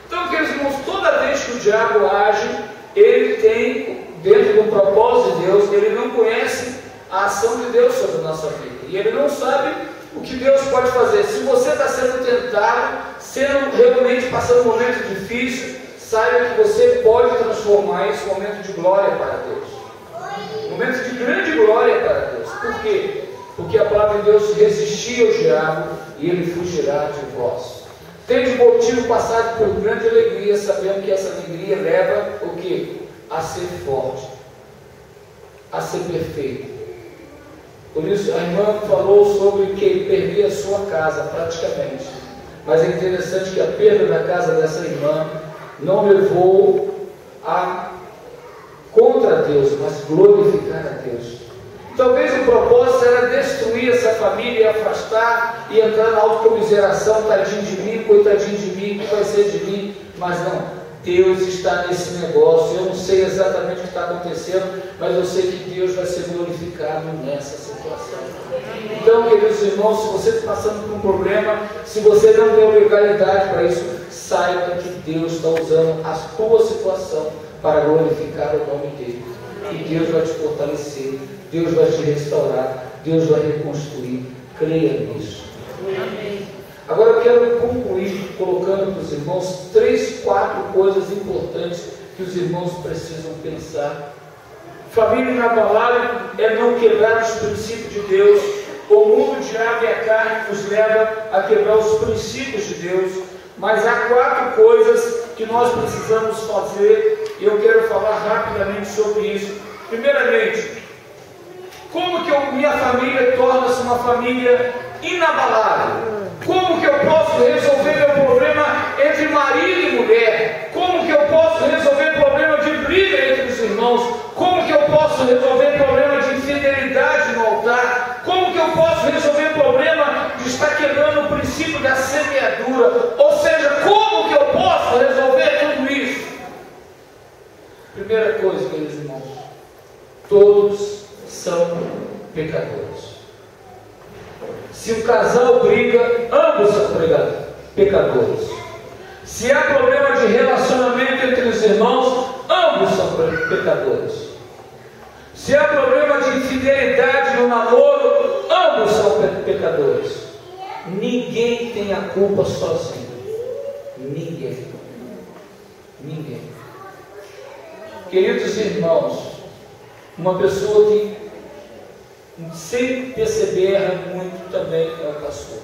Speaker 3: Então, queridos irmãos, toda vez que o diabo age, ele tem, dentro do propósito de Deus, ele não conhece a ação de Deus sobre a nossa vida. E ele não sabe o que Deus pode fazer. Se você está sendo tentado, sendo realmente passando um momento difícil, saiba que você pode transformar isso em um momento de glória para Deus. Um momento de grande glória para Deus. Por quê? Porque a palavra de Deus resistia ao diabo e ele fugirá de vós. Tem de motivo passado por grande alegria, sabendo que essa alegria leva o quê? A ser forte, a ser perfeito. Por isso a irmã falou sobre que ele perdia a sua casa praticamente. Mas é interessante que a perda da casa dessa irmã não levou a contra Deus, mas glorificar a Deus. Talvez o propósito era destruir essa família e afastar e entrar na autocomiseração, tadinho de mim, coitadinho de mim, o que vai ser de mim? Mas não, Deus está nesse negócio. Eu não sei exatamente o que está acontecendo, mas eu sei que Deus vai ser glorificado nessa situação. Então, queridos irmãos, se você está passando por um problema, se você não tem legalidade para isso, saiba que Deus está usando a tua situação para glorificar o nome dele. E Deus vai te fortalecer, Deus vai te restaurar, Deus vai reconstruir. Creia nisso. Amém. Agora eu quero concluir colocando para os irmãos 3, 4 coisas importantes que os irmãos precisam pensar. Família inabalável é não quebrar os princípios de Deus. O mundo, o diabo e a carne nos leva a quebrar os princípios de Deus. Mas há 4 coisas que nós precisamos fazer e eu quero falar rapidamente sobre isso. Primeiramente, como que minha família torna-se uma família inabalável? Como que eu posso resolver meu problema entre marido e mulher? Como que eu posso resolver problema de briga entre os irmãos? Como que eu posso resolver problema de infidelidade no altar? Como que eu posso resolver problema de estar quebrando o princípio da semeadura. Ou seja, como que eu posso resolver tudo isso? Primeira coisa, queridos irmãos, todos são pecadores. Se um casal briga, ambos são pecadores. Se há problema de relacionamento entre os irmãos, ambos são pecadores. Se há problema de infidelidade no namoro, ambos são pecadores. Ninguém tem a culpa sozinho. Ninguém. Queridos irmãos, uma pessoa que sem perceber erra muito também é o pastor.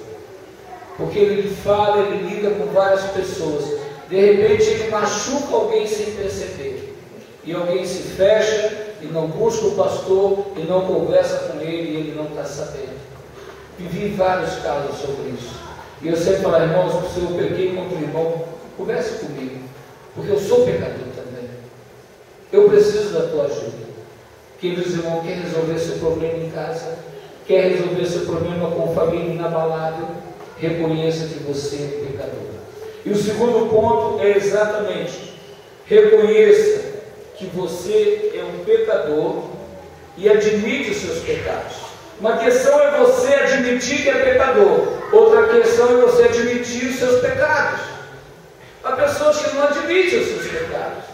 Speaker 3: Porque ele fala, ele lida com várias pessoas. De repente ele machuca alguém sem perceber. E alguém se fecha e não busca o pastor e não conversa com ele e ele não está sabendo. Vivi vários casos sobre isso. E eu sempre falo, irmãos, se eu pequei contra o irmão, converse comigo. Porque eu sou pecador também. Eu preciso da tua ajuda. Queridos irmãos, quer resolver seu problema em casa? Quer resolver seu problema com família inabalável? Reconheça que você é pecador. E o segundo ponto é exatamente: reconheça que você é um pecador e admite os seus pecados. Uma questão é você admitir que é pecador, outra questão é você admitir os seus pecados. Há pessoas que não admitem os seus pecados.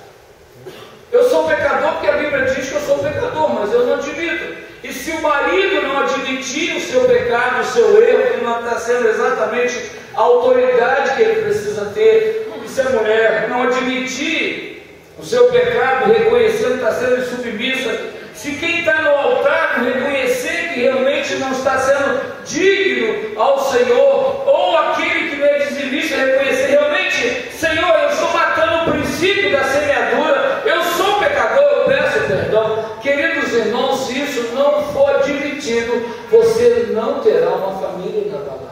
Speaker 3: Eu sou pecador porque a Bíblia diz que eu sou pecador, mas eu não admito. E se o marido não admitir o seu pecado, o seu erro, que não está sendo exatamente a autoridade que ele precisa ter, e se a mulher não admitir o seu pecado, reconhecendo que está sendo submissa, se quem está no altar reconhecer que realmente não está sendo digno ao Senhor, ou aquele que não é dizimista reconhecer realmente, Senhor, eu estou matando o princípio da semeadura, eu sou pecador, eu peço perdão. Queridos irmãos, se isso não for admitido, você não terá uma família inabalável.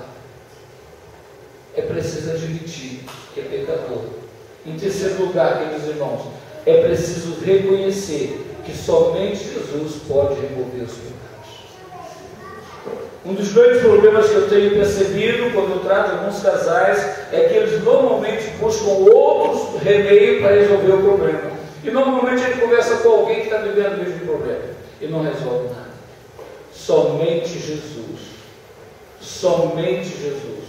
Speaker 3: É preciso admitir que é pecador. Em terceiro lugar, queridos irmãos, é preciso reconhecer que somente Jesus pode remover os pecados. Um dos grandes problemas que eu tenho percebido quando eu trato alguns casais é que eles normalmente buscam outros remeios para resolver o problema. E normalmente ele conversa com alguém que está vivendo o mesmo problema e não resolve nada. Somente Jesus. Somente Jesus.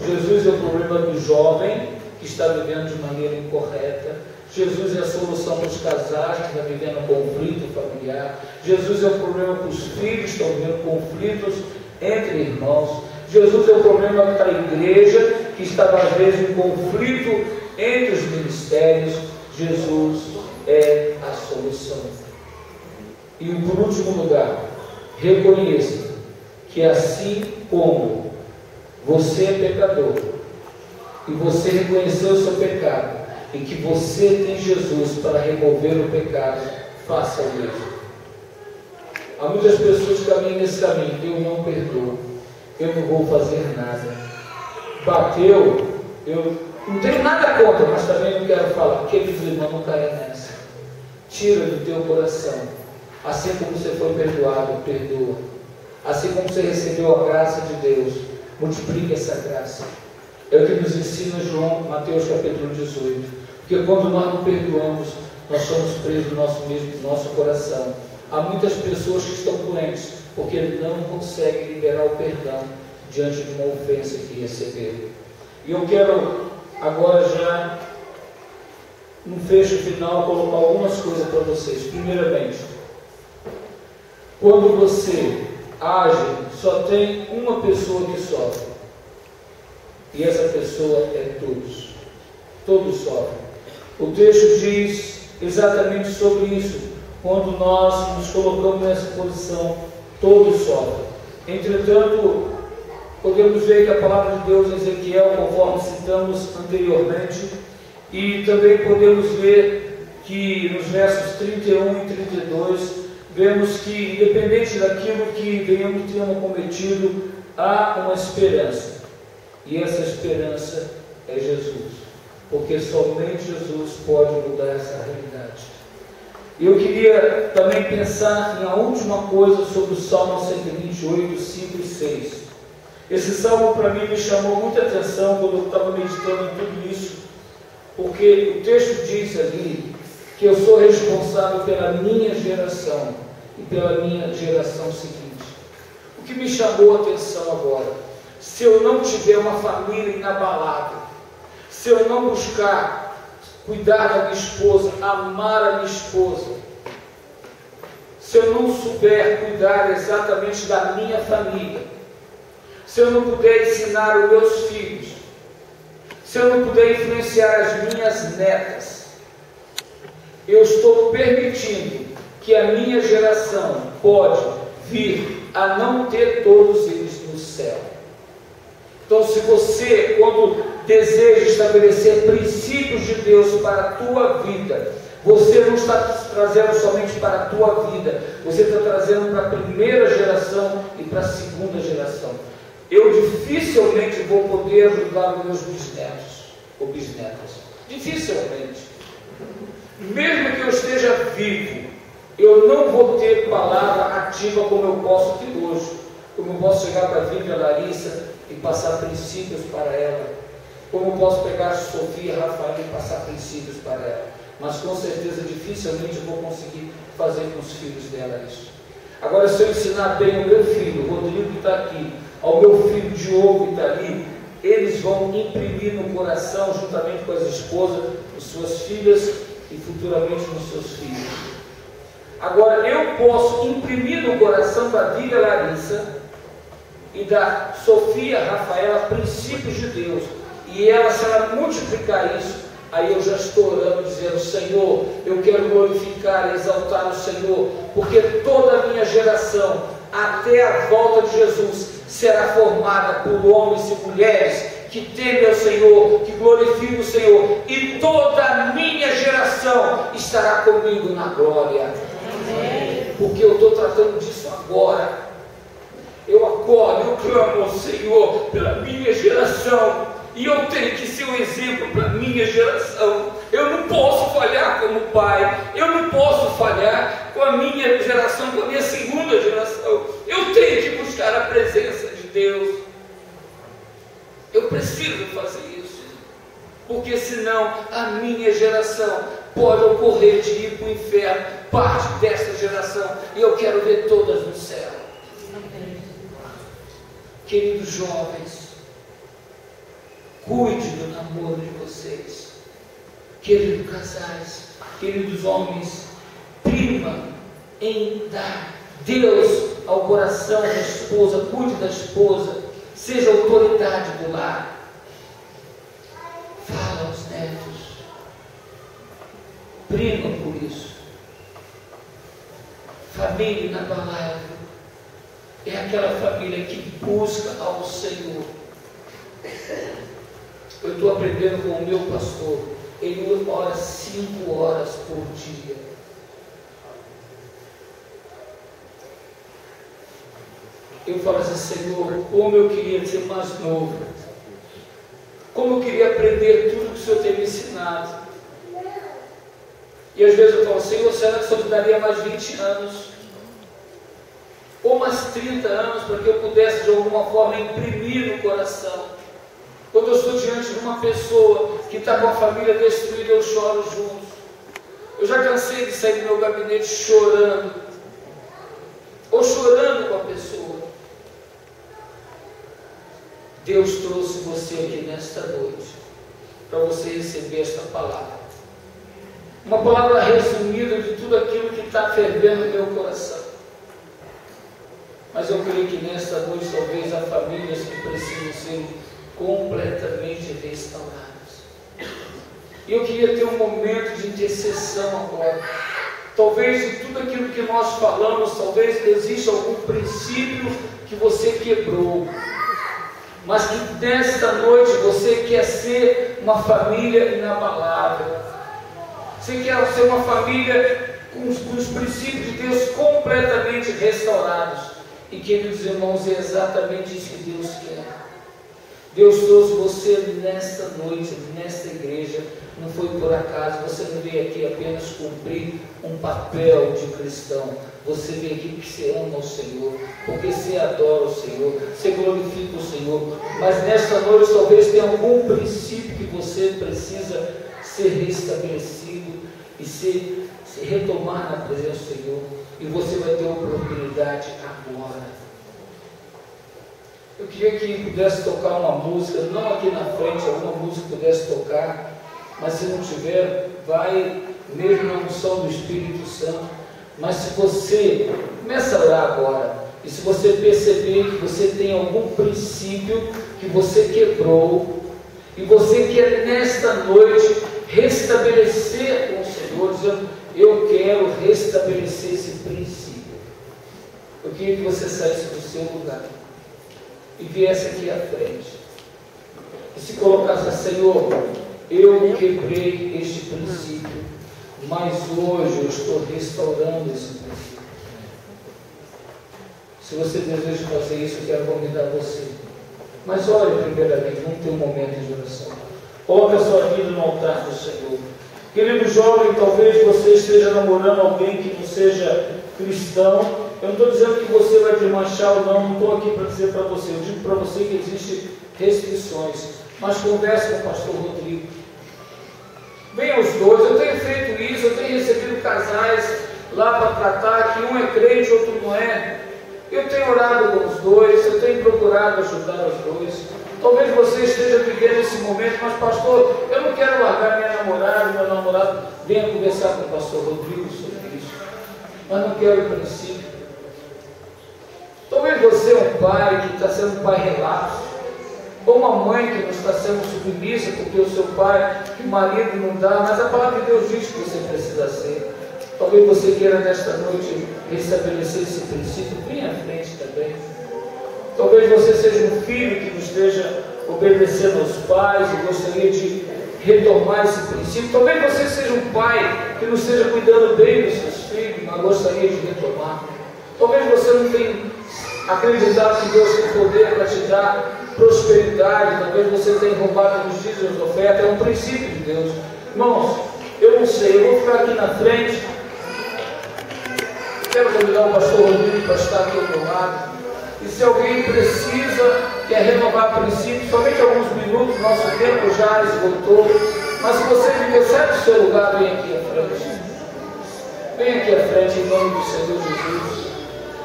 Speaker 3: Jesus é o problema do jovem que está vivendo de maneira incorreta. Jesus é a solução para os casais que estão vivendo conflito familiar. Jesus é o problema para os filhos que estão vivendo conflitos entre irmãos. Jesus é o problema para a igreja que estava às vezes em conflito entre os ministérios. Jesus é a solução. E por último lugar, reconheça que assim como você é pecador e você reconheceu o seu pecado e que você tem Jesus para remover o pecado, faça o mesmo. Há muitas pessoas que caminham nesse caminho. Eu não perdoo, eu não vou fazer nada. Bateu, eu não tenho nada contra, mas também não quero falar. Queridos irmãos, não caia nessa. Tira do teu coração. Assim como você foi perdoado, perdoa. Assim como você recebeu a graça de Deus, multiplique essa graça. É o que nos ensina Mateus capítulo 18. Porque quando nós não perdoamos, nós somos presos no nosso coração. Há muitas pessoas que estão doentes porque não conseguem liberar o perdão diante de uma ofensa que receberam. E eu quero agora já, no fecho final, colocar algumas coisas para vocês. Primeiramente, quando você age, só tem uma pessoa que sofre. E essa pessoa é todos. Todos sofrem. O texto diz exatamente sobre isso. Quando nós nos colocamos nessa posição, todos sofrem. Entretanto, podemos ver que a palavra de Deus em Ezequiel, conforme citamos anteriormente, e também podemos ver que nos versos 31 e 32, vemos que, independente daquilo que venhamos tendo cometido, há uma esperança. E essa esperança é Jesus. Porque somente Jesus pode mudar essa realidade. Eu queria também pensar em a última coisa sobre o Salmo 128, 5 e 6. Esse salmo para mim me chamou muita atenção quando eu estava meditando em tudo isso, porque o texto diz ali que eu sou responsável pela minha geração e pela minha geração seguinte. O que me chamou a atenção agora, se eu não tiver uma família inabalável, se eu não buscar cuidar da minha esposa, amar a minha esposa, se eu não souber cuidar exatamente da minha família, se eu não puder ensinar os meus filhos, se eu não puder influenciar as minhas netas, eu estou permitindo que a minha geração pode vir a não ter todos eles no céu. Então, se você, quando deseja estabelecer princípios de Deus para a tua vida, você não está trazendo somente para a tua vida, você está trazendo para a primeira geração e para a segunda geração. Eu dificilmente vou poder ajudar os meus bisnetos ou bisnetas. Dificilmente. Mesmo que eu esteja vivo, eu não vou ter palavra ativa como eu posso ter hoje. Como eu posso chegar para a Vivian Larissa e passar princípios para ela. Como eu posso pegar a Sofia e a Rafael e passar princípios para ela. Mas com certeza dificilmente vou conseguir fazer com os filhos dela isso. Agora, se eu ensinar bem o meu filho, o Rodrigo que está aqui, ao meu filho Diogo que está ali, eles vão imprimir no coração, juntamente com as esposas, as suas filhas e futuramente nos seus filhos. Agora, eu posso imprimir no coração da Vivian Larissa e da Sofia Rafaela princípios de Deus, e ela, se ela multiplicar isso, aí eu já estou orando, dizendo: Senhor, eu quero glorificar e exaltar o Senhor, porque toda a minha geração, até a volta de Jesus, será formada por homens e mulheres que temem ao Senhor, que glorificam o Senhor, e toda a minha geração estará comigo na glória. Porque eu estou tratando disso agora. Eu acordo, eu clamo ao Senhor pela minha geração, e eu tenho que ser um exemplo para a minha geração. Eu não posso falhar como pai, eu não posso falhar com a minha geração, com a minha segunda geração. Eu tenho que buscar a presença de Deus. Eu preciso fazer isso, porque senão a minha geração pode ocorrer de ir para o inferno, parte desta geração, e eu quero ver todas no céu. Queridos jovens, cuide do namoro de vocês. Queridos casais, queridos homens, prima em dar Deus ao coração da esposa, cuide da esposa, seja autoridade do lar. Fala aos netos, prima por isso. Família inabalável é aquela família que busca ao Senhor. Eu estou aprendendo com o meu pastor, ele ora 5 horas por dia. Eu falo assim: Senhor, como eu queria ser mais novo, como eu queria aprender tudo que o Senhor tem me ensinado. E às vezes eu falo: Senhor, será que o Senhor me daria mais 20 anos? Ou mais 30 anos, para que eu pudesse de alguma forma imprimir no coração. Quando eu estou diante de uma pessoa que está com a família destruída, eu choro junto. Eu já cansei de sair do meu gabinete chorando, ou chorando com a pessoa. Deus trouxe você aqui nesta noite para você receber esta palavra. Uma palavra resumida de tudo aquilo que está fervendo no meu coração. Mas eu creio que nesta noite talvez há famílias que precisam ser completamente restauradas. E eu queria ter um momento de intercessão agora. Talvez em tudo aquilo que nós falamos, talvez exista algum princípio que você quebrou. Mas que nesta noite você quer ser uma família inabalável. Você quer ser uma família com os princípios de Deus completamente restaurados. E queridos irmãos, é exatamente isso que Deus quer. Deus trouxe você nesta noite, nesta igreja, não foi por acaso. Você não veio aqui apenas cumprir um papel de cristão. Você veio aqui porque você ama o Senhor, porque você adora o Senhor, você glorifica o Senhor. Mas nesta noite talvez tenha algum princípio que você precisa ser restabelecido e se retomar na presença do Senhor. E você vai ter a oportunidade agora. Eu queria que pudesse tocar uma música, não aqui na frente, alguma música que pudesse tocar, mas se não tiver, vai mesmo na unção do Espírito Santo. Mas se você começa a orar agora, e se você perceber que você tem algum princípio que você quebrou, e você quer nesta noite restabelecer com o Senhor, dizendo: eu quero restabelecer esse princípio. Eu queria que você saísse do seu lugar e viesse aqui à frente e se colocasse: Senhor, eu quebrei este princípio, mas hoje eu estou restaurando esse princípio. Se você deseja fazer isso, eu quero convidar você. Mas olhe primeiramente, vamos ter um momento de oração. Coloque a sua vida no altar do Senhor. Querido jovem, talvez você esteja namorando alguém que não seja cristão. Eu não estou dizendo que você vai desmanchar ou não estou aqui para dizer para você. Eu digo para você que existem restrições. Mas converse com o pastor Rodrigo. Venham os dois. Eu tenho feito isso, eu tenho recebido casais lá para tratar, que um é crente, outro não é. Eu tenho orado com os dois, eu tenho procurado ajudar os dois. Talvez você esteja vivendo esse momento, mas pastor, eu não quero largar minha namorada, meu namorado. Venha conversar com o pastor Rodrigo sobre isso. Mas não quero princípio. Talvez você é um pai que está sendo um pai relapso, ou uma mãe que não está sendo submissa porque o seu pai, que o marido não dá, mas a palavra de Deus diz que você precisa ser. Talvez você queira nesta noite restabelecer esse princípio. Venha à frente também. Talvez você seja um filho que não esteja obedecendo aos pais e gostaria de retomar esse princípio. Talvez você seja um pai que não esteja cuidando bem dos seus filhos, mas gostaria de retomar. Talvez você não tenha acreditado que Deus tem poder para te dar prosperidade. Talvez você tenha roubado nos dízimos de oferta. É um princípio de Deus. Irmãos, eu não sei, eu vou ficar aqui na frente. Quero convidar o pastor Rodrigo para estar aqui ao meu lado. E se alguém precisa, quer renovar princípios, somente alguns minutos, nosso tempo já esgotou. Mas se você viver, sai do seu lugar, vem aqui à frente. Vem aqui à frente em nome do Senhor Jesus.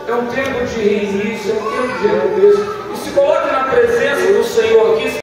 Speaker 3: É um tempo de reinício, é um tempo de recomeço. E se coloque na presença do Senhor aqui.